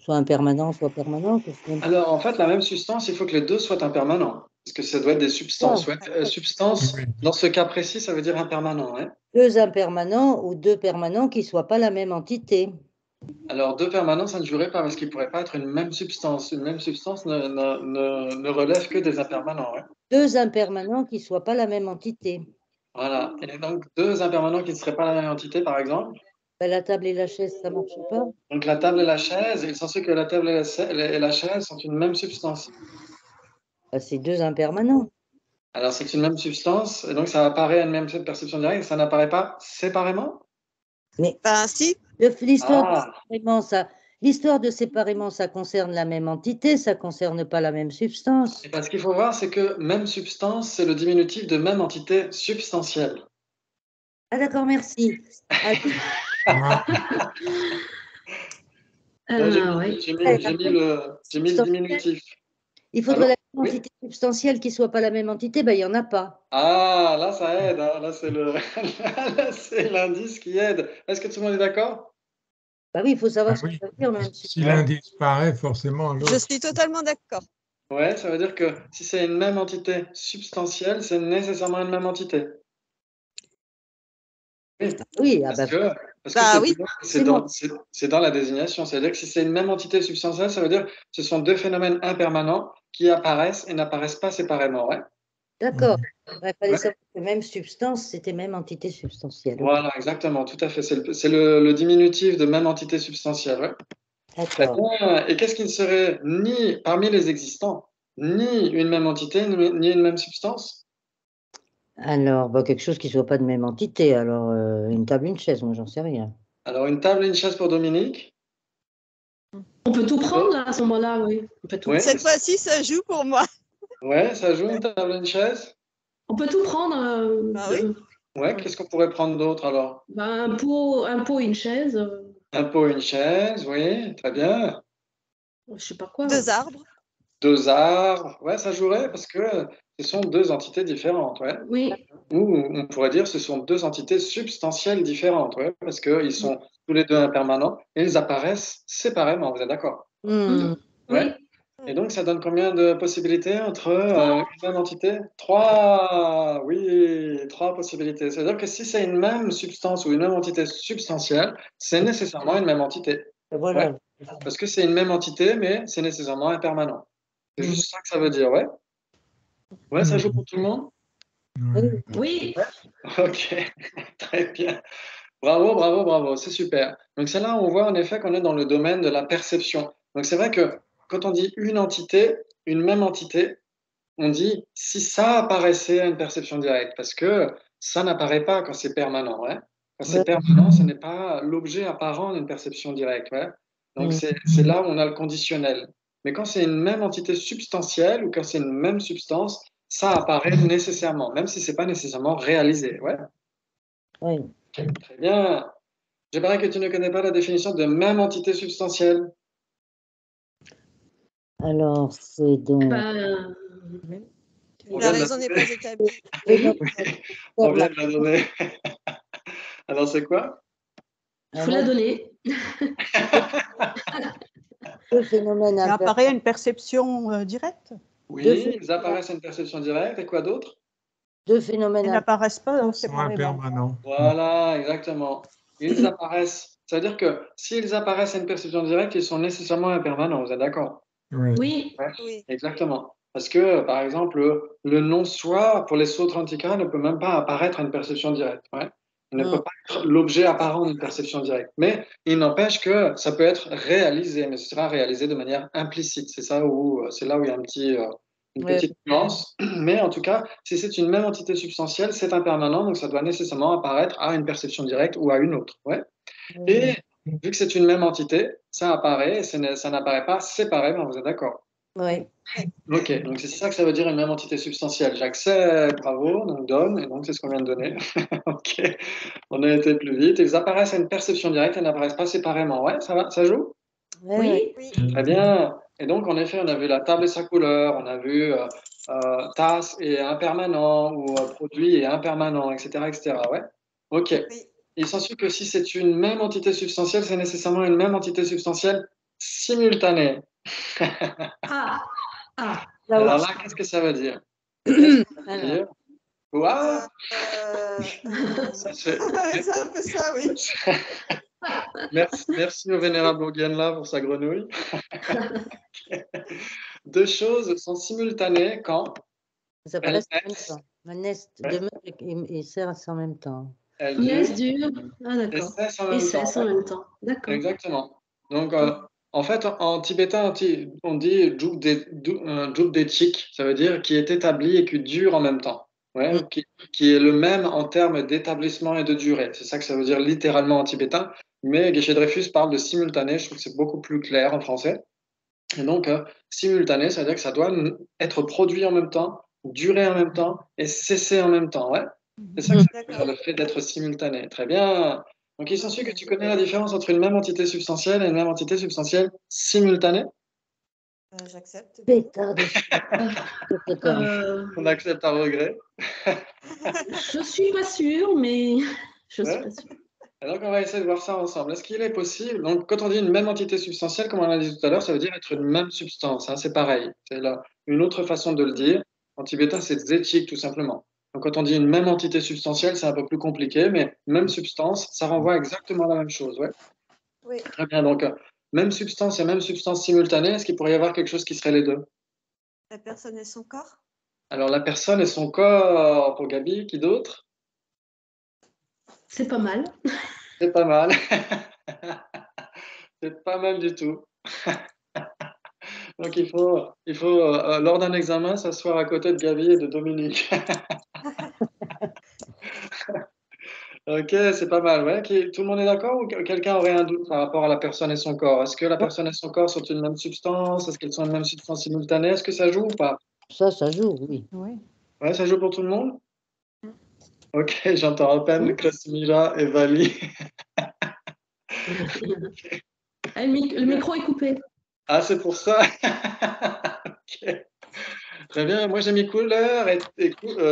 impermanent, soit permanent. Alors, en fait, la même substance, il faut que les deux soient impermanents. Parce que ça doit être des substances. Ouais. Substance, dans ce cas précis, ça veut dire impermanent. Ouais. Deux impermanents ou deux permanents qui ne soient pas la même entité. Alors, deux permanents, ça ne jouerait pas parce qu'ils ne pourraient pas être une même substance. Une même substance ne relève que des impermanents. Ouais. Deux impermanents qui ne soient pas la même entité. Voilà. Et donc, deux impermanents qui ne seraient pas la même entité, par exemple. Ben, la table et la chaise, ça marche pas. Donc, la table et la chaise, il s'ensuit que la table et la chaise sont une même substance. Ben, c'est deux impermanents. Alors, c'est une même substance, et donc ça apparaît à une même perception directe, et ça n'apparaît pas séparément? Mais Ben, si. l'histoire de Ah, séparément, l'histoire de séparément, ça concerne la même entité, ça concerne pas la même substance. et ce qu'il faut voir, c'est que même substance, c'est le diminutif de même entité substantielle. Ah d'accord, merci. Ah, Ah, Oui. J'ai mis le diminutif. il faudrait Allô? la même Oui. entité substantielle qui soit pas la même entité, ben il y en a pas. Ah, là, ça aide. Hein. Là, c'est là, c'est l'indice qui aide. Est-ce que tout le monde est d'accord? Ben oui, il faut savoir ah ce que oui. ça veut dire même Si substance. Ouais. l'un disparaît, forcément Je l'autre. suis totalement d'accord. Ouais, ça veut dire que si c'est une même entité substantielle, c'est nécessairement une même entité. Oui. Oui, ah Parce ben, que, parce que Bah oui. c'est dans la désignation. C'est-à-dire que si c'est une même entité substantielle, ça veut dire que ce sont deux phénomènes impermanents qui apparaissent et n'apparaissent pas séparément. Ouais. d'accord. Il fallait Ouais. savoir que même substance, c'était même entité substantielle. Ok. Voilà, exactement, tout à fait. C'est le diminutif de même entité substantielle. Ouais. Très D'accord. bien. Et qu'est-ce qui ne serait ni parmi les existants, ni une même entité, ni une même substance? Alors, ben, quelque chose qui soit pas de même entité. Alors, une table, une chaise, moi, j'en sais rien. Alors, une table et une chaise pour Dominique. On peut tout prendre à ce moment-là, oui. On peut tout, Oui, Cette fois-ci, ça joue pour moi. ouais, ça joue une table et une chaise. on peut tout prendre. Bah oui. Ouais, qu'est-ce qu'on pourrait prendre d'autre alors? Un pot et une chaise. Un pot et une chaise, oui, très bien. Je sais pas quoi. Deux arbres. Deux arbres, ouais, ça jouerait parce que ce sont deux entités différentes, ouais. Oui. Ou on pourrait dire ce sont deux entités substantielles différentes, ouais, parce qu'ils sont tous les deux impermanents et ils apparaissent séparément, vous êtes d'accord? Hmm. Ouais. Oui. Et donc, ça donne combien de possibilités entre Trois. une même entité? Trois, oui, trois possibilités. C'est-à-dire que si c'est une même substance ou une même entité substantielle, c'est nécessairement une même entité. Voilà. Ouais. Parce que c'est une même entité, mais c'est nécessairement impermanent. C'est juste ça que ça veut dire, ouais. Ouais, ça joue pour tout le monde? Ouais. Oui. Ok, très bien. Bravo, bravo, bravo, c'est super. Donc c'est là où on voit en effet qu'on est dans le domaine de la perception. Donc c'est vrai que quand on dit une entité, une même entité, on dit si ça apparaissait à une perception directe, parce que ça n'apparaît pas quand c'est permanent. Ouais. Quand c'est permanent, ce n'est pas l'objet apparent d'une perception directe. Ouais. Donc c'est là où on a le conditionnel. Mais quand c'est une même entité substantielle ou quand c'est une même substance, ça apparaît nécessairement, même si ce n'est pas nécessairement réalisé. Ouais. Oui. Très bien. J'aimerais que tu ne connais pas la définition de même entité substantielle. Alors, c'est donc. Ben, On La vient de la raison n'est donner. pas établie. Oui, on vient de la donner. Alors, c'est quoi? il faut la donner. Deux phénomènes Il apparaît une perception directe. Oui, ils apparaissent à une perception directe. Et quoi d'autre? Deux phénomènes Ils n'apparaissent pas Ils sont séparément. impermanents. Voilà, exactement. Ils apparaissent. C'est-à-dire que s'ils apparaissent à une perception directe, ils sont nécessairement impermanents. Vous êtes d'accord? Oui. Oui. Ouais, Oui. exactement. Parce que, par exemple, le non-soi, pour les Sautrantika, ne peut même pas apparaître à une perception directe. Ouais. Il ne peut pas être l'objet apparent d'une perception directe. Mais il n'empêche que ça peut être réalisé, mais ce sera réalisé de manière implicite. C'est là où il y a une Ouais. petite nuance. Mais en tout cas, si c'est une même entité substantielle, c'est impermanent, donc ça doit nécessairement apparaître à une perception directe ou à une autre. Ouais. Et vu que c'est une même entité, ça apparaît et ça n'apparaît pas séparément. Vous êtes d'accord? Oui. Ok, donc c'est ça que ça veut dire une même entité substantielle. J'accepte, bravo, donc donne, et donc c'est ce qu'on vient de donner. Ok, on a été plus vite. Ils apparaissent à une perception directe et n'apparaissent pas séparément. Ouais, ça va, ça joue? Oui. Oui. Très bien. Et donc, en effet, on a vu la table et sa couleur, on a vu tasse et impermanent, ou produit et impermanent, etc., etc. Ouais. Ok. Oui. Il s'ensuit que si c'est une même entité substantielle, c'est nécessairement une même entité substantielle simultanée. Ah. Ah. Alors là, qu'est-ce que ça veut dire? Alors, Quoi? C'est un peu ça, oui. Merci au vénérable Hogan là pour sa grenouille. Deux choses sont simultanées quand ça elles paraît en même naissent temps. Manès demeure et cesse en même temps. Elle Naisse dure dure. Ah, et d'accord. cesse en Et même temps. cesse en même temps. D'accord. Exactement. Donc, en fait, en tibétain, on dit Jubdechik, ça veut dire qui est établi et qui dure en même temps. Ouais, qui est le même en termes d'établissement et de durée. C'est ça que ça veut dire littéralement en tibétain. Mais Geshe Dreyfus parle de simultané. Je trouve que c'est beaucoup plus clair en français. Et donc, simultané, ça veut dire que ça doit être produit en même temps, durer en même temps et cesser en même temps. Ouais. C'est ça que ça veut dire, le fait d'être simultané. Très bien. Donc, il s'ensuit que tu connais la différence entre une même entité substantielle et une même entité substantielle simultanée. J'accepte. Pétard de chien. On accepte à regret. Je suis pas sûre, mais je suis Ouais. pas sûre. Alors, on va essayer de voir ça ensemble. Est-ce qu'il est possible? Donc, quand on dit une même entité substantielle, comme on l'a dit tout à l'heure, ça veut dire être une même substance. Hein, c'est pareil. C'est là une autre façon de le dire. En tibétain, c'est zéchik, tout simplement. Donc, quand on dit une même entité substantielle, c'est un peu plus compliqué, mais même substance, ça renvoie exactement à la même chose. Ouais. Oui. Très bien. Donc, même substance et même substance simultanée, est-ce qu'il pourrait y avoir quelque chose qui serait les deux? La personne et son corps. Alors, la personne et son corps, pour Gabi, qui d'autre? C'est pas mal. C'est pas mal. C'est pas mal du tout. Donc, il faut lors d'un examen, s'asseoir à côté de Gabi et de Dominique. Ok, c'est pas mal. Ouais. Tout le monde est d'accord ou quelqu'un aurait un doute par rapport à la personne et son corps? Est-ce que la personne et son corps sont une même substance? Est-ce qu'elles sont une même substance simultanée? Est-ce que ça joue ou pas? Ça joue, oui. Ouais, ça joue pour tout le monde? Ok, j'entends à peine Krasmira et Vali. Ah, le micro est coupé. Ah, c'est pour ça. Ok. Très bien. Moi, j'ai mis couleur et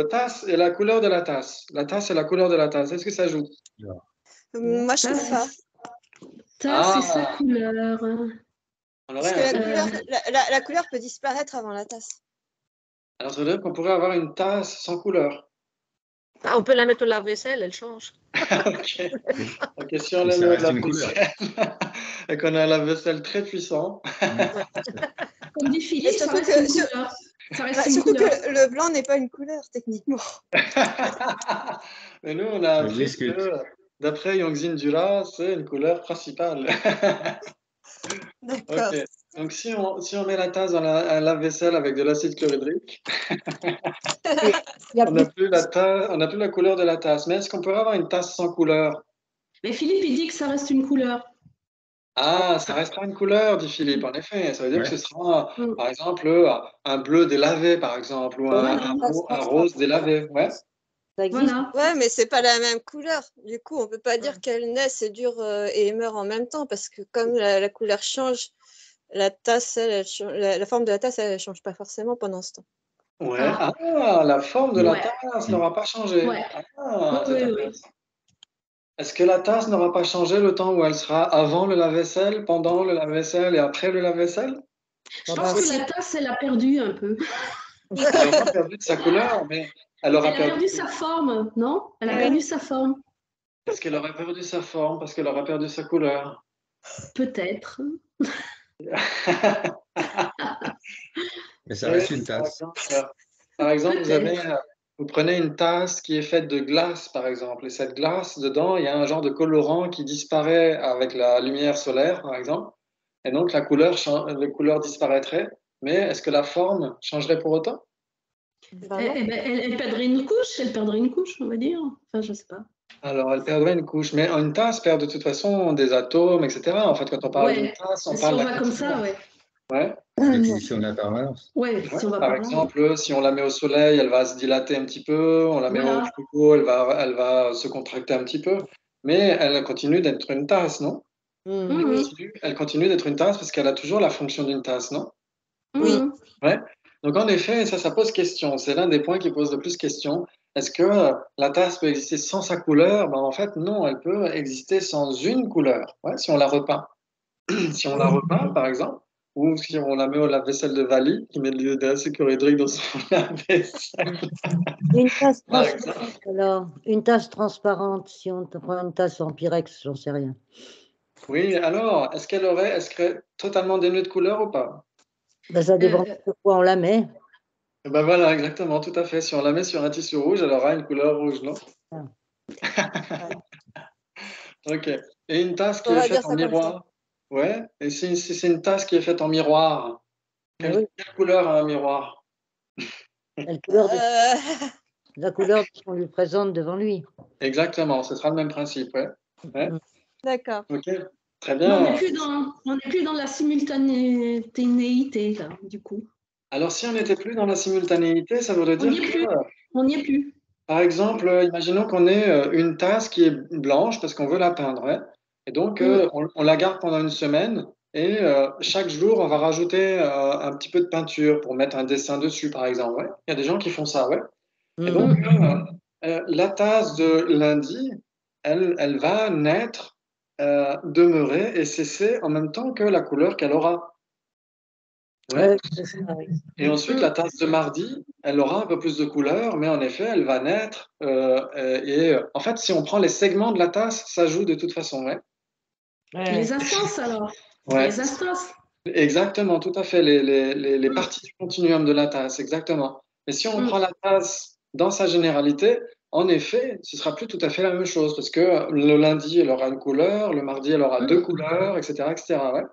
tasse et la couleur de la tasse. La tasse et la couleur de la tasse. Est-ce que ça joue? Moi, je trouve pas. Tasse et sa couleur. On Parce aurait que la couleur peut disparaître avant la tasse. Alors, ça veut dire qu'on pourrait avoir une tasse sans couleur. Ah, on peut la mettre au lave-vaisselle, elle change. Ok. Donc, si on la met au lave-vaisselle et qu'on a un lave-vaisselle très puissant. Comme dit Philippe, ça reste une couleur. Ça reste une surtout couleur. que le blanc n'est pas une couleur, techniquement. Mais nous, on a appris que, d'après Yongzin Dura, c'est une couleur principale. D'accord. Ok. Donc, si on met la tasse dans un lave-vaisselle avec de l'acide chlorhydrique, on n'a plus la couleur de la tasse. Mais est-ce qu'on pourrait avoir une tasse sans couleur? Mais Philippe, il dit que ça reste une couleur. Ah, ça restera une couleur, dit Philippe, en effet. Ça veut dire que ce sera, par exemple, un bleu délavé, par exemple, ou un rose délavé. Ouais. Ça existe. Voilà. Ouais, mais c'est pas la même couleur. Du coup, on peut pas dire qu'elle naît, c'est dur et meurt en même temps, parce que comme la couleur change, la tasse, la forme de la tasse, elle change pas forcément pendant ce temps. Ouais. Ah, la forme de la tasse n'aura pas changé. Ouais. Ah, c'est Oui. intéressant. Est-ce que la tasse n'aura pas changé le temps où elle sera avant le lave-vaisselle, pendant le lave-vaisselle et après le lave-vaisselle? Je pense que la tasse, elle a perdu un peu. Elle aura perdu de sa couleur, mais elle aura Elle a perdu sa forme, non? Elle a perdu sa forme. Est-ce qu'elle aurait perdu sa forme parce qu'elle aura perdu sa couleur? Peut-être. Mais ça reste une tasse. Par exemple, vous prenez une tasse qui est faite de glace, par exemple, et cette glace, dedans, il y a un genre de colorant qui disparaît avec la lumière solaire, par exemple, et donc la couleur disparaîtrait, mais est-ce que la forme changerait pour autant? Elle perdrait une couche, on va dire. Enfin, je sais pas. Alors, elle perdrait une couche, mais une tasse perd de toute façon des atomes, etc. En fait, quand on parle d'une tasse, on parle si on va comme ça, ouais. L'acquisition de la permanence. Ouais, si on va par exemple, si on la met au soleil, elle va se dilater un petit peu. On la met au frigo, elle va se contracter un petit peu. Mais elle continue d'être une tasse, non? Elle continue d'être une tasse parce qu'elle a toujours la fonction d'une tasse, non? Oui. Ouais. Donc, en effet, ça pose question. C'est l'un des points qui pose le plus question. Est-ce que la tasse peut exister sans sa couleur? En fait, non, elle peut exister sans une couleur. Ouais, si on la repeint. Si on la repeint, par exemple, ou si on la met au lave-vaisselle de Vali, qui met de l'acide chlorhydrique dans son lave-vaisselle. Une tasse transparente, alors. Une tasse transparente, si on prend une tasse en Pyrex, j'en sais rien. Oui, alors, est-ce qu'elle serait totalement dénuée de couleur ou pas? Ça dépend de quoi on la met. Ben voilà, exactement, tout à fait. Si on la met sur un tissu rouge, elle aura une couleur rouge, non? Ok. Et une tasse qui On est va dire faite en ça comme ça. miroir. Ouais. Et si c'est une tasse qui est faite en miroir, Ah oui, quelle couleur a un miroir? la couleur de, Euh, la couleur de ce qu'on lui présente devant lui. Exactement, ce sera le même principe, ouais. Ouais. D'accord. Ok, très Mais on bien. n'est plus dans la simultanéité, là, du coup. Alors, si on n'était plus dans la simultanéité, ça voudrait On n'y dire est que, plus. On n'y est plus. par exemple, imaginons qu'on ait une tasse qui est blanche parce qu'on veut la peindre, ouais. Et donc, on la garde pendant une semaine et chaque jour, on va rajouter un petit peu de peinture pour mettre un dessin dessus, par exemple. Ouais. Il y a des gens qui font ça, ouais. Et donc, la tasse de lundi, elle va naître, demeurer et cesser en même temps que la couleur qu'elle aura. Ouais. C'est ça, oui. Et ensuite, la tasse de mardi, elle aura un peu plus de couleur, mais en effet, elle va naître. En fait, si on prend les segments de la tasse, ça joue de toute façon. Ouais. Les instances, alors. Ouais. Les instances. Exactement, tout à fait. Les parties du continuum de la tasse, exactement. Mais si on prend la tasse dans sa généralité, en effet, ce sera plus tout à fait la même chose, parce que le lundi, elle aura une couleur, le mardi, elle aura deux couleurs, etc., etc. Ouais.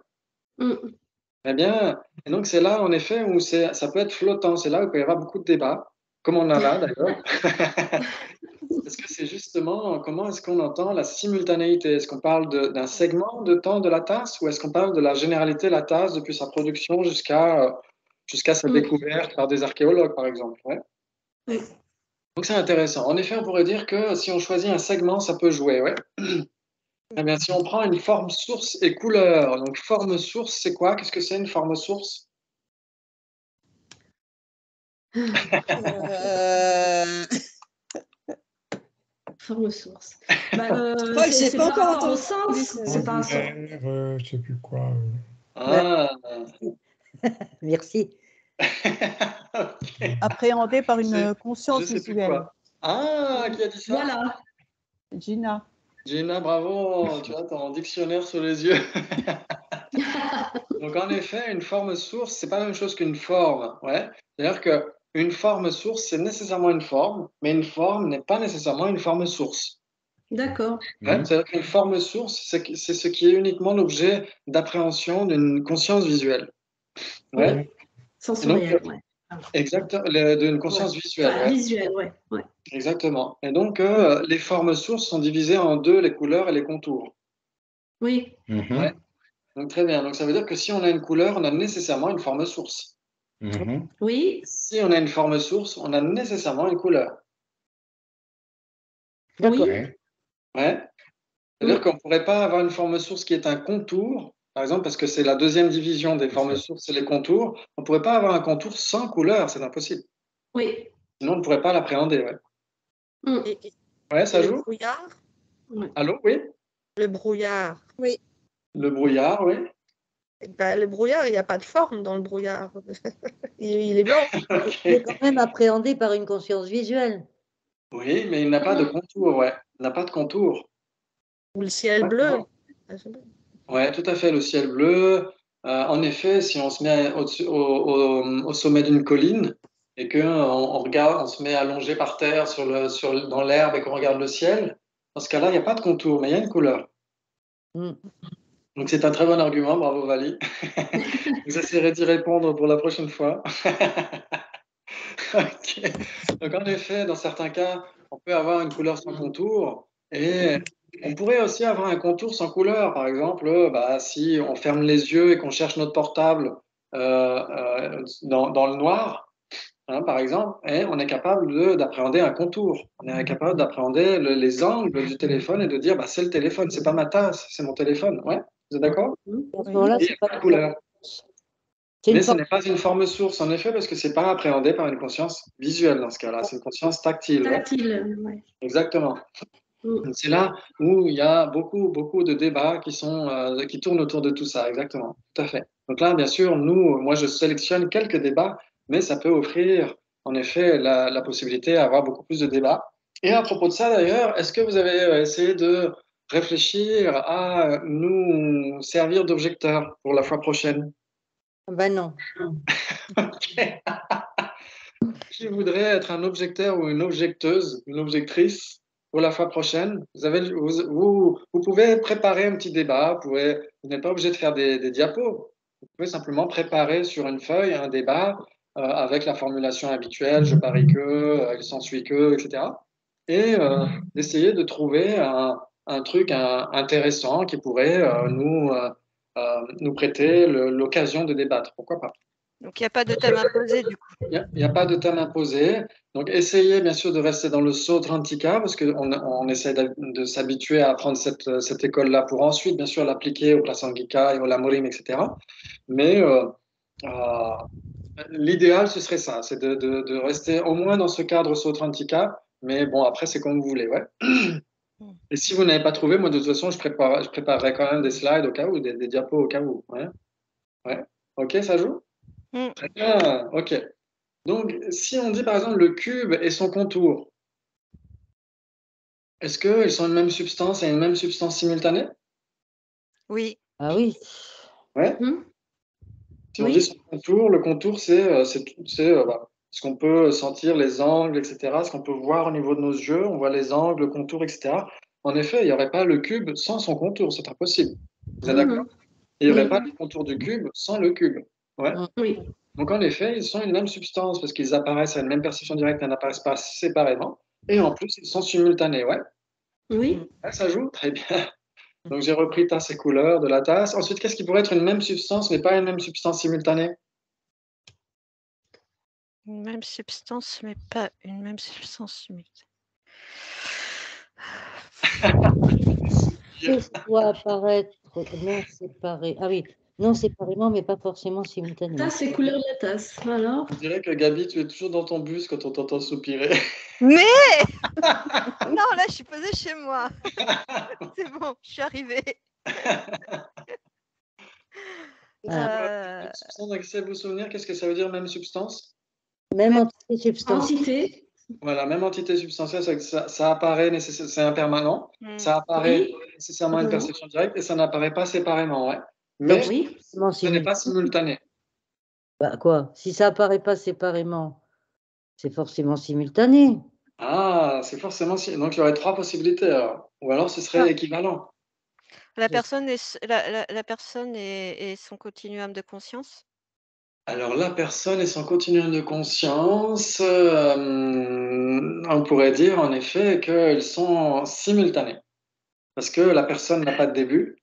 Eh bien, et donc c'est là, en effet, où ça peut être flottant. C'est là où il peut y avoir beaucoup de débats, comme on a là d'ailleurs. Parce que c'est justement comment est-ce qu'on entend la simultanéité. Est-ce qu'on parle d'un segment de temps de la tasse ou est-ce qu'on parle de la généralité de la tasse depuis sa production jusqu'à sa découverte par des archéologues, par exemple. Ouais. Donc c'est intéressant. En effet, on pourrait dire que si on choisit un segment, ça peut jouer. Ouais. Eh bien, si on prend une forme source et couleur, donc forme source, c'est quoi? Qu'est-ce que c'est une forme source? Forme source. Je crois que j'ai C'est pas par encore rapport au entendu sens. ça. C'est pas un sens. Je sais plus quoi. Ah. Merci. Ok. Appréhendé par Je une conscience sais plus visuelle. quoi. Ah, qui a dit ça? Voilà. Gina. Gina, bravo, tu as ton dictionnaire sous les yeux. Donc en effet, une forme source, c'est pas la même chose qu'une forme. Ouais. C'est-à-dire qu'une forme source, c'est nécessairement une forme, mais une forme n'est pas nécessairement une forme source. D'accord. Ouais. C'est-à-dire qu'une forme source, c'est ce qui est uniquement l'objet d'appréhension d'une conscience visuelle. Ouais. Oui. Sensoriel, ouais. Exactement, d'une conscience visuelle. Enfin, Ouais. visuel, ouais. Exactement. Et donc, les formes sources sont divisées en deux, les couleurs et les contours. Oui. Ouais. Donc, très bien. Donc, ça veut dire que si on a une couleur, on a nécessairement une forme source. Oui. Si on a une forme source, on a nécessairement une couleur. D'accord. Oui. Ouais. C'est-à-dire qu'on ne pourrait pas avoir une forme source qui est un contour, par exemple, parce que c'est la deuxième division des formes sources, c'est les contours. On ne pourrait pas avoir un contour sans couleur, c'est impossible. Oui. Sinon, on ne pourrait pas l'appréhender. Ouais. Ouais, ça Et le joue? brouillard? Allô, oui? Le brouillard. Oui. Le brouillard, oui. Ben, le brouillard, il n'y a pas de forme dans le brouillard. Il est blanc. Il est quand même appréhendé par une conscience visuelle. Oui, mais il n'a pas de contour, ouais. Il n'a pas de contour. Ou le ciel bleu. Ouais, tout à fait, le ciel bleu. En effet, si on se met au sommet d'une colline et on regarde, on se met allongé par terre dans l'herbe et qu'on regarde le ciel, dans ce cas-là, il n'y a pas de contour, mais il y a une couleur. Donc c'est un très bon argument, bravo Vali. J'essaierai d'y répondre pour la prochaine fois. Ok. Donc en effet, dans certains cas, on peut avoir une couleur sans contour et on pourrait aussi avoir un contour sans couleur. Par exemple, si on ferme les yeux et qu'on cherche notre portable dans le noir, hein, par exemple, et on est capable d'appréhender un contour. On est capable d'appréhender les angles du téléphone et de dire c'est le téléphone, c'est pas ma tasse, c'est mon téléphone. Ouais, vous êtes d'accord? À ce moment-là, Et c'est pas la couleur. C'est une Mais ce forme. n'est pas une forme source, en effet, parce que ce n'est pas appréhendé par une conscience visuelle dans ce cas-là, c'est une conscience tactile. Ouais. Tactile, ouais. Exactement. C'est là où il y a beaucoup, beaucoup de débats qui tournent autour de tout ça, exactement, tout à fait. Donc là, bien sûr, moi, je sélectionne quelques débats, mais ça peut offrir, en effet, la possibilité d'avoir beaucoup plus de débats. Et à propos de ça, d'ailleurs, est-ce que vous avez essayé de réfléchir à nous servir d'objecteurs pour la fois prochaine? Ben non. Ok. qui voudrait être un objecteur ou une objecteuse, une objectrice pour la fois prochaine? Vous pouvez préparer un petit débat, vous n'êtes pas obligé de faire des diapos. Vous pouvez simplement préparer sur une feuille un débat avec la formulation habituelle, je parie que, il s'ensuit que, etc. Et d'essayer de trouver un truc intéressant qui pourrait nous prêter l'occasion de débattre. Pourquoi pas? Donc, il n'y a pas de thème imposé, du coup. Il n'y a pas de thème imposé. Donc, essayez bien sûr de rester dans le Sautrantika parce qu'on essaie de s'habituer à apprendre cette école-là pour ensuite, bien sûr, l'appliquer au Prasangika et au Lamorim, etc. Mais l'idéal, ce serait ça, c'est de rester au moins dans ce cadre Sautrantika. Mais bon, après, c'est comme vous voulez, ouais. Et si vous n'avez pas trouvé, moi, de toute façon, je préparerai quand même des slides au cas où, des diapos au cas où. Ouais. Ouais. OK, ça joue? Très bien, OK. Donc, si on dit par exemple le cube et son contour, est-ce qu'ils sont une même substance et une même substance simultanée? Oui. Ah oui. Ouais. Si on Oui. dit son contour, le contour, c'est ce qu'on peut sentir, les angles, etc. Ce qu'on peut voir au niveau de nos yeux, on voit les angles, le contour, etc. En effet, il n'y aurait pas le cube sans son contour, c'est impossible. Vous êtes d'accord? Il n'y aurait Oui. pas le contour du cube sans le cube. Ouais. Oui. Donc, en effet, ils sont une même substance parce qu'ils apparaissent à une même perception directe et n'apparaissent pas séparément. Et en plus, ils sont simultanés, ouais. Oui. Ouais, ça joue? Très bien. Donc, j'ai repris tasse et couleur de la tasse. Ensuite, qu'est-ce qui pourrait être une même substance, mais pas une même substance simultanée? Une même substance, mais pas une même substance simultanée. Ça doit apparaître non séparé. Ah oui, non séparément, mais pas forcément simultanément. Ça, c'est couleur de la tasse. Alors, On dirait que Gabi, tu es toujours dans ton bus quand on t'entend soupirer. Mais non, là, je suis posée chez moi. C'est bon, je suis arrivée. Donc, essayez de vous souvenir, qu'est-ce que ça veut dire même substance? Même entité substance. entité. Voilà, même entité substantielle, c'est que ça apparaît, c'est impermanent, ça apparaît nécessairement une perception directe et ça n'apparaît pas séparément, ouais. Mais Oui. ce n'est pas simultané. Bah quoi? Si ça apparaît pas séparément, c'est forcément simultané. Ah, c'est forcément si. Donc il y aurait trois possibilités alors. Ou alors ce serait équivalent. La personne et son continuum de conscience? Alors la personne et son continuum de conscience, on pourrait dire en effet qu'ils sont simultanés. Parce que la personne n'a pas de début,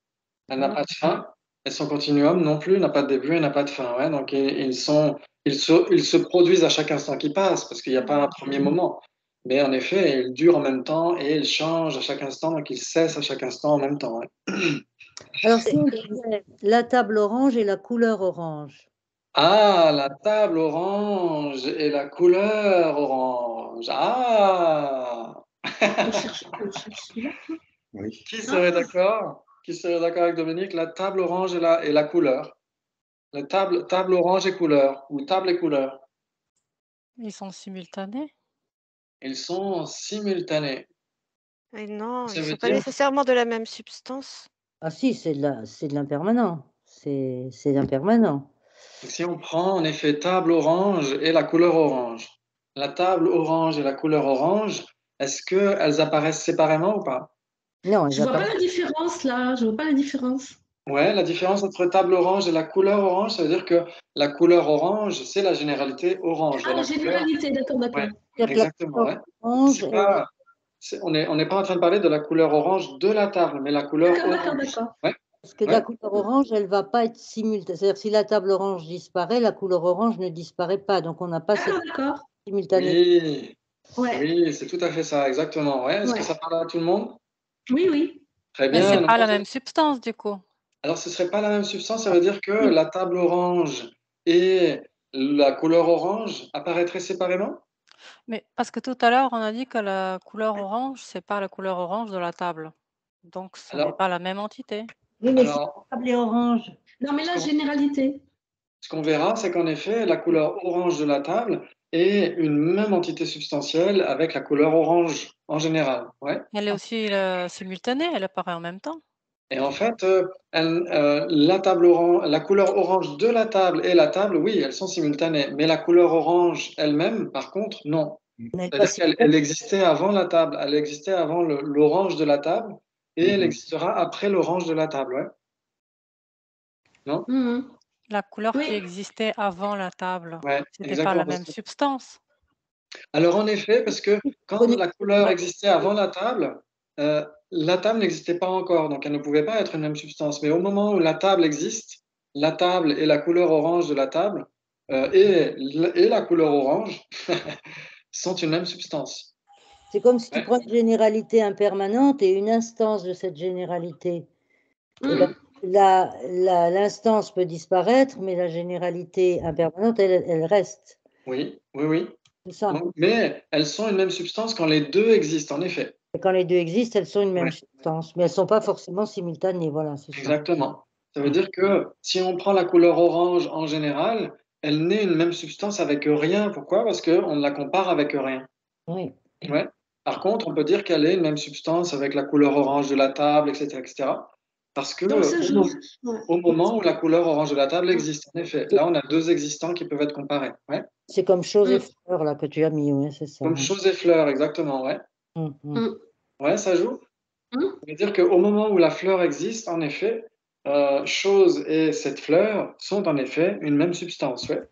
elle n'a pas de fin, et son continuum non plus n'a pas de début et n'a pas de fin. Ouais. Donc ils se produisent à chaque instant qui passe, parce qu'il n'y a pas un premier moment. Mais en effet, ils durent en même temps et ils changent à chaque instant, donc ils cessent à chaque instant en même temps. Ouais. Alors si on disait la table orange et la couleur orange. Ah, la table orange et la couleur orange. Ah! Oui. Qui serait d'accord? Qui serait d'accord avec Dominique? La table orange et la couleur. La table orange et couleur, ou table et couleur. Ils sont simultanés? Ils sont simultanés. Et non, Ça ils ne veut sont pas dire- nécessairement de la même substance. Ah si, c'est de l'impermanent. C'est l'impermanent. Si on prend en effet table orange et la couleur orange, la table orange et la couleur orange, est-ce qu'elles apparaissent séparément ou pas? Non, Je vois pas la différence là. Je vois pas la différence. Ouais, la différence entre table orange et la couleur orange, ça veut dire que la couleur orange, c'est la généralité orange. Ah, la généralité, d'accord, d'accord. Ouais, exactement. Ouais. On n'est pas en train de parler de la couleur orange de la table, mais la couleur D'accord, orange. d'accord. Ouais. Parce que la couleur orange, elle ne va pas être simultanée. C'est-à-dire si la table orange disparaît, la couleur orange ne disparaît pas. Donc on n'a pas cette simultanéité. Oui, oui, c'est tout à fait ça, exactement. Ouais. Est-ce que ça parle à tout le monde? Oui, oui. Très Mais bien. c'est pas la même substance du coup. Alors ce serait pas la même substance, ça veut dire que la table orange et la couleur orange apparaîtraient séparément? Mais parce que tout à l'heure, on a dit que la couleur orange, c'est pas la couleur orange de la table. Donc, ce n'est pas la même entité. Oui, mais si la table est orange. Non, mais la généralité. Ce qu'on verra, c'est qu'en effet, la couleur orange de la table est une même entité substantielle avec la couleur orange en général. Ouais. Elle est aussi simultanée, elle apparaît en même temps. Et en fait, la couleur orange de la table et la table, oui, elles sont simultanées. Mais la couleur orange elle-même, par contre, non. C'est-à-dire qu'elle existait avant la table. Elle existait avant l'orange de la table et elle existera après l'orange de la table. Ouais. Non? La couleur Oui. qui existait avant la table, Ouais, c'était pas la exactement. même substance. Alors en effet, parce que quand la couleur existait avant la table n'existait pas encore, donc elle ne pouvait pas être une même substance. Mais au moment où la table existe, la table et la couleur orange de la table et la couleur orange sont une même substance. C'est comme si tu prends une généralité impermanente et une instance de cette généralité. Et l'instance peut disparaître, mais la généralité impermanente, elle reste. Oui, oui, oui. C'est ça. Mais elles sont une même substance quand les deux existent, en effet. Et quand les deux existent, elles sont une même substance, mais elles ne sont pas forcément simultanées. Voilà, c'est ça. Exactement. Ça veut dire que si on prend la couleur orange en général, elle n'est une même substance avec rien. Pourquoi? Parce qu'on la compare avec rien. Oui. Ouais. Par contre, on peut dire qu'elle est une même substance avec la couleur orange de la table, etc., etc. Parce que au moment où la couleur orange de la table existe, en effet, là, on a deux existants qui peuvent être comparés. Ouais. C'est comme chose et fleur là que tu as mis, oui, c'est ça. Comme chose et fleur, exactement, ouais. Ouais, ça joue. Ça veut dire qu'au moment où la fleur existe, en effet, chose et cette fleur sont en effet une même substance, ouais.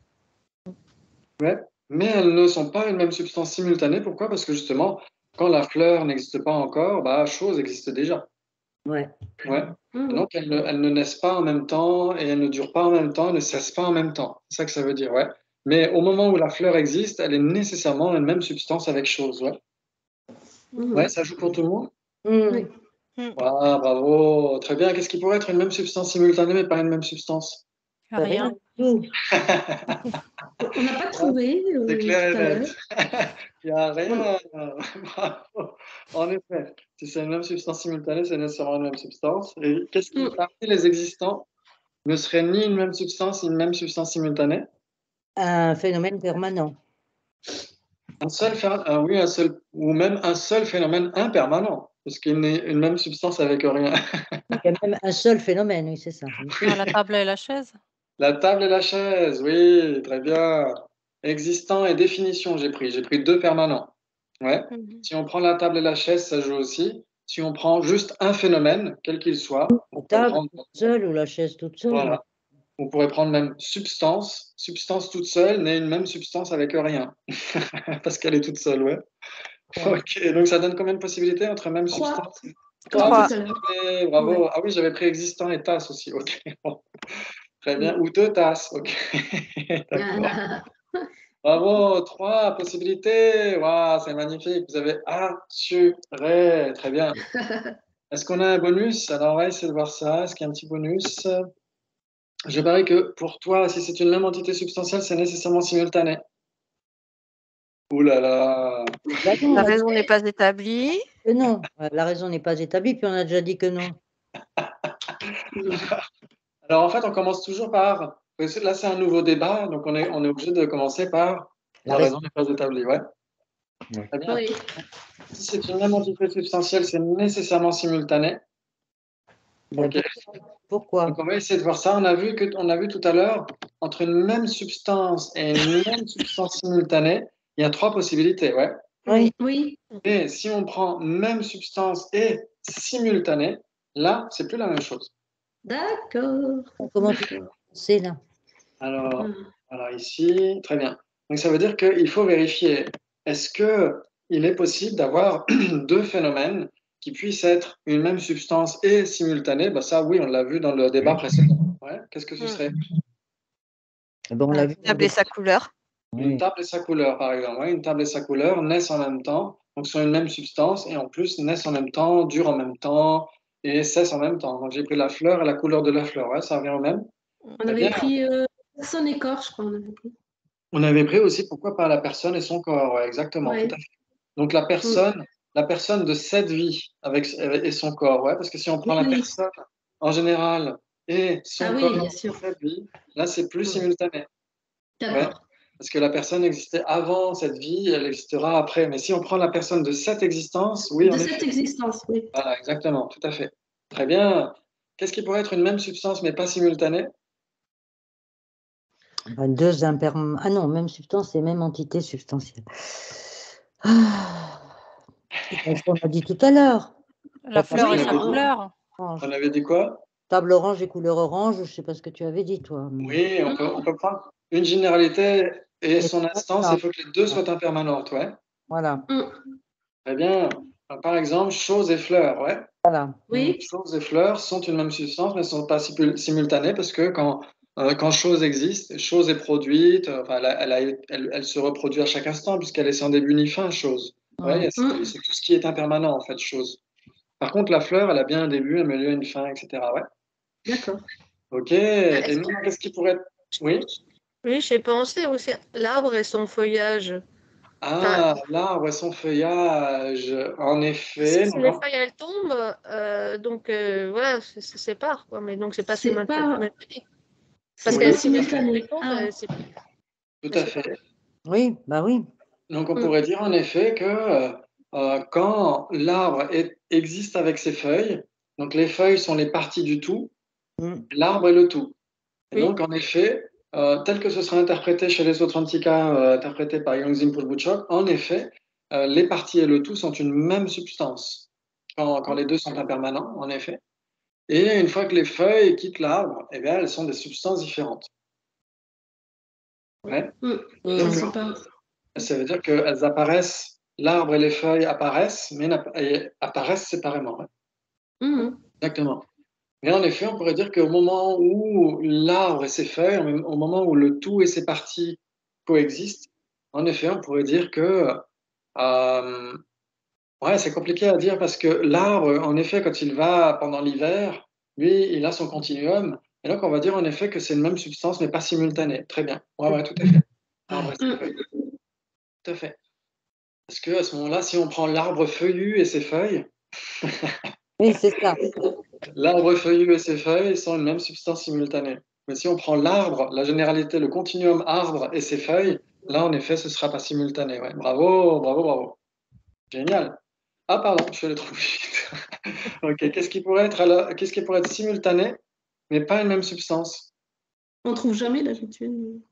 Ouais. Mais elles ne sont pas une même substance simultanée. Pourquoi? Parce que justement, quand la fleur n'existe pas encore, bah, chose existe déjà. Ouais. Ouais. Et donc, elles ne naissent pas en même temps et elles ne durent pas en même temps, elles ne cessent pas en même temps. C'est ça que ça veut dire, ouais. Mais au moment où la fleur existe, elle est nécessairement une même substance avec chose, ouais. Ouais, ça joue pour tout le monde? Oui. Ah, bravo, très bien. Qu'est-ce qui pourrait être une même substance simultanée mais pas une même substance? Rien. On n'a pas trouvé. C'est clair et tout à net. l'heure. Il n'y a rien. Bravo. En effet, si c'est une même substance simultanée, c'est nécessairement une même substance. Et qu'est-ce qui, parmi les existants, ne serait ni une même substance, ni une même substance simultanée? Un phénomène permanent. Un seul oui, ou même un seul phénomène impermanent, parce qu'il n'est une même substance avec rien. Il y a même un seul phénomène, oui, c'est ça. Ah, la table et la chaise? La table et la chaise, oui, très bien. Existant et définition, j'ai pris. J'ai pris deux permanents. Ouais. Si on prend la table et la chaise, ça joue aussi. Si on prend juste un phénomène, quel qu'il soit, La table toute seule ou la chaise toute seule. Voilà. On pourrait prendre même substance. Substance toute seule n'est une même substance avec rien. Parce qu'elle est toute seule, ouais. Ok, donc ça donne combien de possibilités entre même substance? Trois. Bravo. Ah oui, j'avais pris existant et tasse aussi. Ok. Bon. Très bien. Ou deux tasses. Ok. D'accord. Bravo, 3 possibilités. Waouh, c'est magnifique. Vous avez assuré. Très bien. Est-ce qu'on a un bonus? Alors, on va essayer de voir ça. Est-ce qu'il y a un petit bonus? Je parie que pour toi, si c'est une même entité substantielle, c'est nécessairement simultané. Ouh là là. La raison n'est pas établie. Non, la raison n'est pas établie, puis on a déjà dit que non. Alors, en fait, on commence toujours par... Là, c'est un nouveau débat, donc on est obligé de commencer par la raison n'est pas établie. Ouais. Très bien. Oui. Si c'est une même entité substantielle, c'est nécessairement simultané. Ok. Pourquoi? Donc, on va essayer de voir ça. On a vu tout à l'heure, entre une même substance et une même substance simultanée, il y a 3 possibilités, ouais. Oui. Oui. Et si on prend même substance et simultanée, là, c'est plus la même chose. D'accord. Comment tu sais là? Alors, voilà, ici, très bien. Donc, ça veut dire qu'il faut vérifier, est-ce qu'il est possible d'avoir deux phénomènes qui puissent être une même substance et simultanée? Ben ça, oui, on l'a vu dans le débat précédent. Ouais. Qu'est-ce que ce serait? Bon, on l'a vu. Une table et sa couleur. Une table et sa couleur, par exemple. Ouais, une table et sa couleur naissent en même temps, donc sont une même substance, et en plus naissent en même temps, durent en même temps, et cessent en même temps. Donc j'ai pris la fleur et la couleur de la fleur. Ouais, ça revient au même. On avait pris personne et corps, je crois. On avait pris aussi, pourquoi pas, la personne et son corps. Ouais, exactement, Ouais. tout à fait. Donc la personne de cette vie et son corps. Ouais, parce que si on prend la personne en général et son corps bien de sûr. cette vie, là c'est plus simultané. D'accord. Ouais. Parce que la personne existait avant cette vie, elle existera après. Mais si on prend la personne de cette existence, oui, De cette existence, oui. Voilà, exactement, tout à fait. Très bien. Qu'est-ce qui pourrait être une même substance mais pas simultanée? Deux impermanents. Ah non, même substance et même entité substantielle. Ah, c'est ce qu'on a dit tout à l'heure. La fleur et on sa avait dit- couleur. Orange. On avait dit quoi? Table orange et couleur orange, je ne sais pas ce que tu avais dit, toi. Oui, on peut prendre une généralité et son instance, ça. il faut que les deux soient impermanentes, ouais. Voilà. Très bien. Alors, par exemple, choses et fleurs, ouais. Voilà. Oui. Choses et fleurs sont une même substance, mais ne sont pas simultanées parce que quand chose existe, chose est produite, enfin, elle se reproduit à chaque instant puisqu'elle est sans début ni fin, chose. Ouais, c'est tout ce qui est impermanent, en fait, chose. Par contre, la fleur, elle a bien un début, un milieu, une fin, etc. Ouais. D'accord. Ok. Et maintenant, qu'est-ce qui pourrait être... Oui. Oui, j'ai pensé aussi l'arbre et son feuillage. Ah, l'arbre et son feuillage, en effet. Si les feuilles elles tombent, donc voilà, ça se sépare, quoi. Mais donc c'est pas C'est pas- parce Oui. que pas si les simultané. feuilles tombent, Ah. Tout à fait. Oui, bah oui. Donc, on pourrait dire en effet que quand l'arbre existe avec ses feuilles, donc les feuilles sont les parties du tout, l'arbre est le tout. Et Oui. donc, en effet, tel que ce sera interprété chez les Sotrantika, interprété par Yongzin Pulbuchok, en effet, les parties et le tout sont une même substance quand les deux sont impermanents, en effet. Et une fois que les feuilles quittent l'arbre, eh bien, elles sont des substances différentes. Ouais. Ça veut dire qu'elles apparaissent, l'arbre et les feuilles apparaissent, mais apparaissent séparément. Ouais. Exactement. Mais en effet, on pourrait dire qu'au moment où l'arbre et ses feuilles, au moment où le tout et ses parties coexistent, en effet, on pourrait dire que ouais, c'est compliqué à dire parce que l'arbre, en effet, quand il va pendant l'hiver, lui, il a son continuum. Et donc, on va dire en effet que c'est une même substance, mais pas simultanée. Très bien. Ouais, tout à fait. L'arbre et ses feuilles. Tout à fait. Parce que à ce moment-là, si on prend l'arbre feuillu et ses feuilles, oui, c'est ça. L'arbre feuillu et ses feuilles sont une même substance simultanée. Mais si on prend l'arbre, la généralité, le continuum arbre et ses feuilles, là, en effet, ce ne sera pas simultané. Ouais. Bravo, bravo, bravo. Génial. Ah, pardon, je suis allé trop vite. Ok, qu'est-ce qui pourrait être simultané, mais pas une même substance? On trouve jamais d'habitude.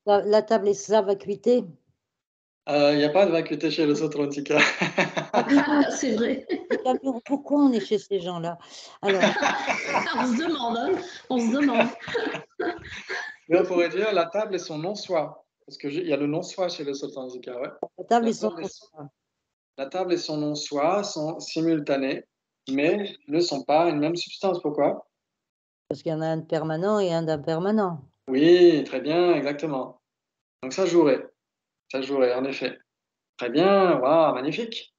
La table et sa vacuité. Il n'y a pas de vacuité chez les Sotrantika. C'est vrai. Pourquoi on est chez ces gens-là? Alors, on se demande, hein. On se demande. Mais on pourrait dire la table et son non-soi. Parce qu'il y a le non-soi chez les Sotrantika. Ouais. La table et son non-soi. La table et son non-soi sont simultanés, mais ne sont pas une même substance. Pourquoi? Parce qu'il y en a un de permanent et un d'impermanent. Oui, très bien, exactement. Donc ça jouerait, en effet. Très bien, waouh, magnifique.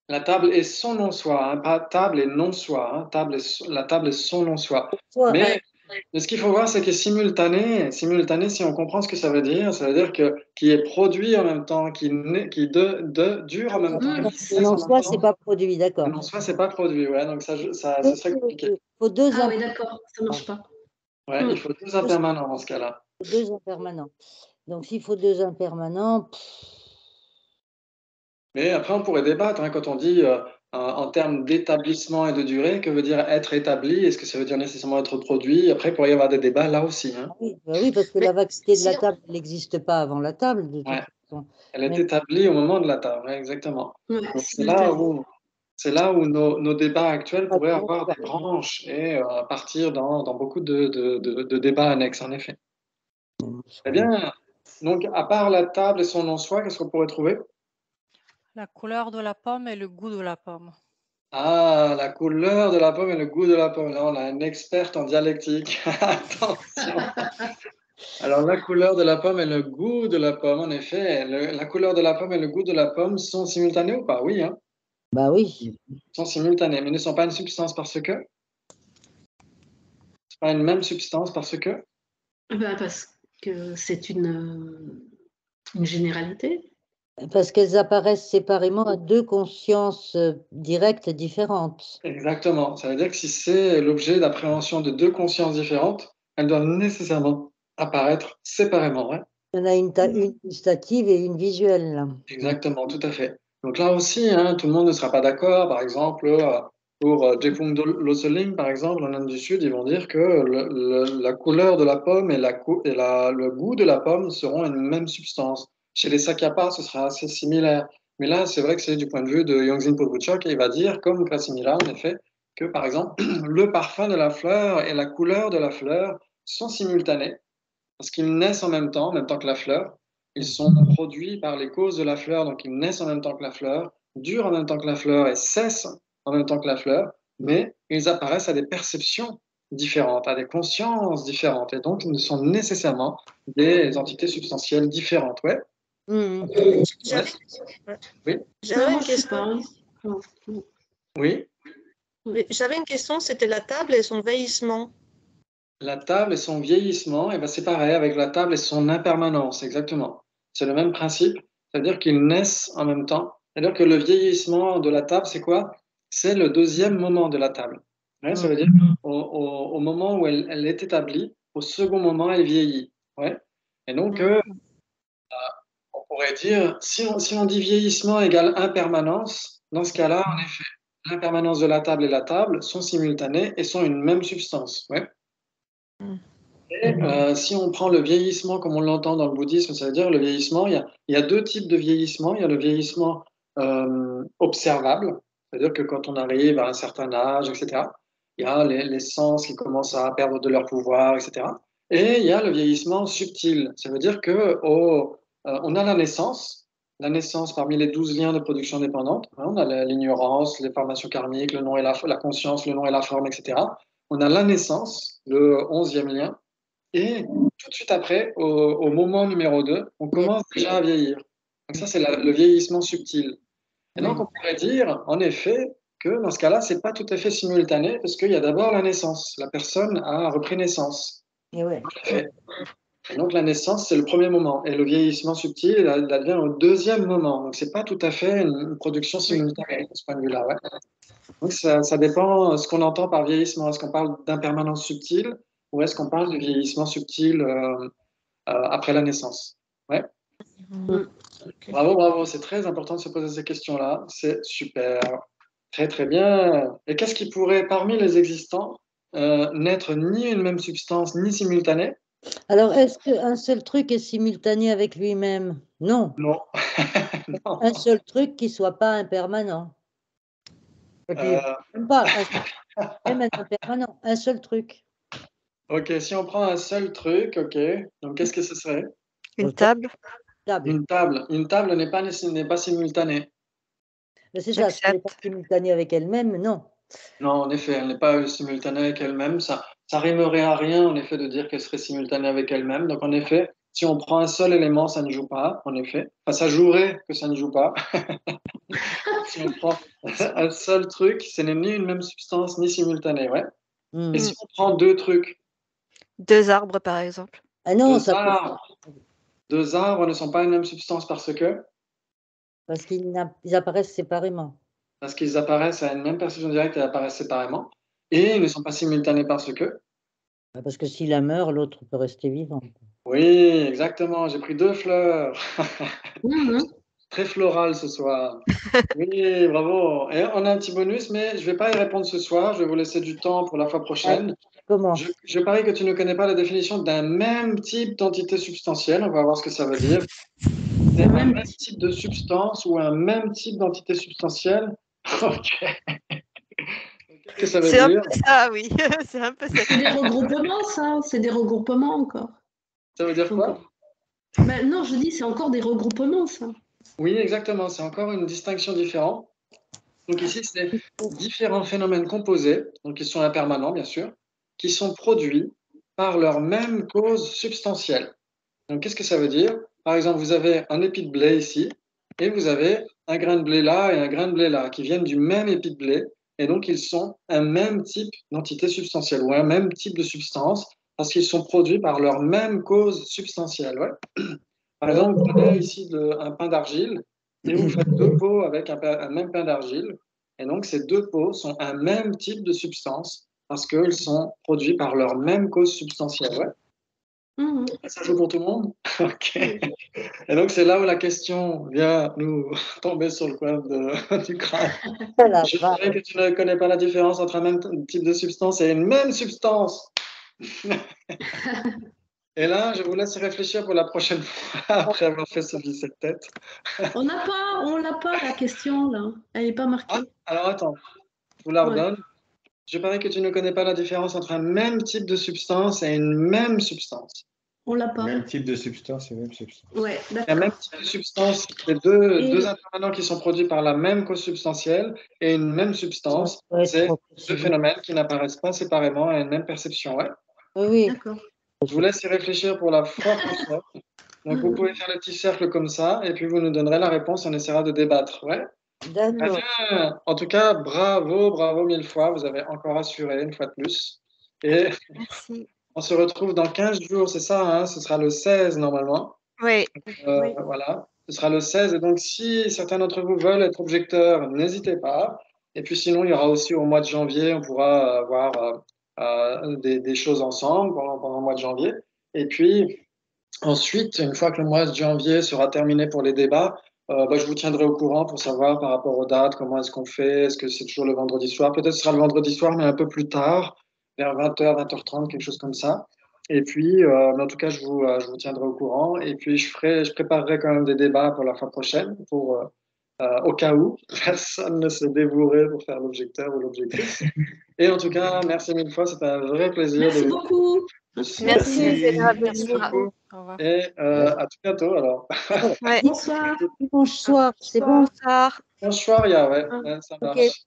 La table et son non-soi, hein, pas table et non-soi. Hein, la table et son non-soi. Mais ce qu'il faut voir, c'est que simultané, si on comprend ce que ça veut dire qui est produit en même temps, qui dure en même temps. Le non-soi, c'est pas produit, d'accord. Le non-soi, c'est pas produit, ouais, donc ça ce serait compliqué. Il faut deux oui, d'accord, ça marche pas. Ouais, il faut deux impermanents dans ce cas-là. Deux impermanents. Donc, s'il faut deux impermanents... Mais après, on pourrait débattre quand on dit en termes d'établissement et de durée, que veut dire être établi? Est-ce que ça veut dire nécessairement être produit? Après, il pourrait y avoir des débats là aussi. Hein. Oui, parce que la vacuité de la table n'existe pas avant la table. De toute façon. Elle est établie au moment de la table, exactement. Ouais, c'est là où nos débats actuels pourraient avoir des branches et partir dans beaucoup de débats annexes, en effet. Très bien. Donc, à part la table et son non-soi, qu'est-ce qu'on pourrait trouver? La couleur de la pomme et le goût de la pomme. Ah, la couleur de la pomme et le goût de la pomme. Là, on a une experte en dialectique. Attention. Alors, la couleur de la pomme et le goût de la pomme, en effet, la couleur de la pomme et le goût de la pomme sont simultanés ou pas? Oui, hein? Bah oui. Ils sont simultanés, mais ne sont pas une substance parce que? C'est pas une même substance parce que? Parce que c'est une généralité. Parce qu'elles apparaissent séparément à deux consciences directes différentes. Exactement. Ça veut dire que si c'est l'objet d'appréhension de deux consciences différentes, elles doivent nécessairement apparaître séparément. Ouais. Il y en a une gustative et une visuelle. Là. Exactement, tout à fait. Donc là aussi, hein, tout le monde ne sera pas d'accord. Par exemple, pour Jepung Loseling, par exemple, en Inde du Sud, ils vont dire que la couleur de la pomme et le goût de la pomme seront une même substance. Chez les Sakyapa, ce sera assez similaire. Mais là, c'est vrai que c'est du point de vue de Yongzin Podbuchok, et il va dire, comme Krasimira, en effet, que par exemple, le parfum de la fleur et la couleur de la fleur sont simultanés, parce qu'ils naissent en même temps que la fleur. Ils sont produits par les causes de la fleur, donc ils naissent en même temps que la fleur, durent en même temps que la fleur et cessent en même temps que la fleur, mais ils apparaissent à des perceptions différentes, à des consciences différentes, et donc ils sont nécessairement des entités substantielles différentes. Ouais. Mmh. J'avais Oui. j'avais une question. Oui. J'avais une question, c'était la table et son vieillissement. La table et son vieillissement, et ben c'est pareil avec la table et son impermanence, exactement. C'est le même principe, c'est-à-dire qu'ils naissent en même temps. C'est-à-dire que le vieillissement de la table, c'est quoi? C'est le deuxième moment de la table. Ouais, ça veut dire au moment où elle est établie, au second moment, elle vieillit. Ouais. Et donc, on pourrait dire, si on dit vieillissement égale impermanence, dans ce cas-là, en effet, l'impermanence de la table et la table sont simultanées et sont une même substance. Ouais. Et, si on prend le vieillissement comme on l'entend dans le bouddhisme, ça veut dire le vieillissement, il y a deux types de vieillissement. Il y a le vieillissement observable, c'est-à-dire que quand on arrive à un certain âge, etc., il y a les sens qui commencent à perdre de leur pouvoir, etc. Et il y a le vieillissement subtil, ça veut dire que on a la naissance parmi les 12 liens de production dépendante, hein, on a l'ignorance, les formations karmiques, le nom et la conscience, le nom et la forme, etc. On a la naissance, le 11e lien, et tout de suite après, au moment numéro 2, on commence déjà à vieillir. Donc ça, c'est le vieillissement subtil. Et donc, on pourrait dire, en effet, que dans ce cas-là, c'est pas tout à fait simultané, parce qu'il y a d'abord la naissance. La personne a repris naissance. Et ouais. Et donc, la naissance, c'est le premier moment. Et le vieillissement subtil, il advient au deuxième moment. Donc, c'est pas tout à fait une production simultanée, de ce point de vue-là. Ouais. Donc, ça dépend ce qu'on entend par vieillissement. Est-ce qu'on parle d'impermanence subtile ou est-ce qu'on parle de vieillissement subtil après la naissance? Ouais. Bravo, bravo. C'est très important de se poser ces questions-là. C'est super. Très, très bien. Et qu'est-ce qui pourrait, parmi les existants, n'être ni une même substance, ni simultanée? Alors, est-ce qu'un seul truc est simultané avec lui-même? Non. Non. Non. Un seul truc qui ne soit pas impermanent. Même pas, même un impermanent, un seul truc. Ok, si on prend un seul truc, ok. Donc, qu'est-ce que ce serait? Une table. Une table. Une table n'est pas simultanée. Mais c'est ça, si elle n'est pas simultanée avec elle-même, non. Non, en effet, elle n'est pas simultanée avec elle-même. Ça rimerait à rien, en effet, de dire qu'elle serait simultanée avec elle-même. Donc, en effet, si on prend un seul élément, ça ne joue pas, en effet. Enfin, ça jouerait que ça ne joue pas. Si on prend un seul truc, ce n'est ni une même substance, ni simultanée, ouais. Et si on prend deux trucs? Deux arbres, par exemple. Ah non, deux arbres ne sont pas une même substance parce que? Parce qu'ils apparaissent séparément. Parce qu'ils apparaissent à une même perception directe et apparaissent séparément. Et ils ne sont pas simultanés parce que? Parce que si l'un meurt, l'autre peut rester vivant. Oui, exactement. J'ai pris 2 fleurs. Très floral ce soir. Oui, bravo. Et on a un petit bonus, mais je ne vais pas y répondre ce soir. Je vais vous laisser du temps pour la fois prochaine. Comment? Je parie que tu ne connais pas la définition d'un même type d'entité substantielle. On va voir ce que ça veut dire. C'est un même type de substance ou un même type d'entité substantielle. Ok. Qu'est-ce que ça veut dire? C'est un peu ça, oui. C'est un peu ça. C'est des regroupements, ça. C'est des regroupements encore. Ça veut dire quoi? Ben, non, je dis c'est encore des regroupements, ça. Oui, exactement. C'est encore une distinction différente. Donc ici, c'est différents phénomènes composés, donc qui sont impermanents, bien sûr, qui sont produits par leur même cause substantielle. Donc, qu'est-ce que ça veut dire? Par exemple, vous avez un épi de blé ici, et vous avez un grain de blé là et un grain de blé là, qui viennent du même épi de blé, et donc ils sont un même type d'entité substantielle, ou un même type de substance, parce qu'ils sont produits par leur même cause substantielle. Ouais. Par exemple, vous prenez ici un pain d'argile, et vous faites 2 pots avec un même pain d'argile, et donc ces 2 pots sont un même type de substance, parce qu'ils sont produits par leur même cause substantielle. Ouais. Ça joue pour tout le monde? Ok. Et donc, c'est là où la question vient nous tomber sur le coin du crâne. Je dirais que tu ne connais pas la différence entre un même type de substance et une même substance. Et là, je vous laisse réfléchir pour la prochaine fois, après avoir fait ce cette tête. On l'a pas, la question, là. Elle n'est pas marquée. Ah, alors, attends, je vous la redonne. Je parie que tu ne connais pas la différence entre un même type de substance et une même substance. On l'a pas. Même type de substance et même substance. Ouais, d'accord. Un même type de substance, c'est deux intervenants qui sont produits par la même cause substantielle, et une même substance, c'est deux phénomènes qui n'apparaissent pas séparément à une même perception. Ouais. Oui. D'accord. Je vous laisse y réfléchir pour la fois prochaine. Donc, vous pouvez faire le petit cercle comme ça, et puis vous nous donnerez la réponse, on essaiera de débattre. Ouais. D'accord. En tout cas, bravo 1000 fois. Vous avez encore assuré une fois de plus. Et merci. On se retrouve dans 15 jours, c'est ça, hein? Ce sera le 16 normalement. Oui. Voilà, ce sera le 16. Et donc, si certains d'entre vous veulent être objecteurs, n'hésitez pas. Et puis sinon, il y aura aussi au mois de janvier, on pourra avoir des choses ensemble pendant le mois de janvier. Et puis, ensuite, une fois que le mois de janvier sera terminé pour les débats, je vous tiendrai au courant pour savoir par rapport aux dates, comment est-ce qu'on fait, est-ce que c'est toujours le vendredi soir? Peut-être ce sera le vendredi soir, mais un peu plus tard, vers 20h, 20h30, quelque chose comme ça. Et puis, mais en tout cas, je vous tiendrai au courant. Et puis, je préparerai quand même des débats pour la fois prochaine, au cas où personne ne se dévouerait pour faire l'objecteur ou l'objectrice. Et en tout cas, merci 1000 fois, c'était un vrai plaisir. Merci beaucoup. Merci beaucoup. Et à tout bientôt alors. Bonsoir. Bonsoir. C'est bon. Bonsoir. Bonsoir, ya, ouais, ça marche.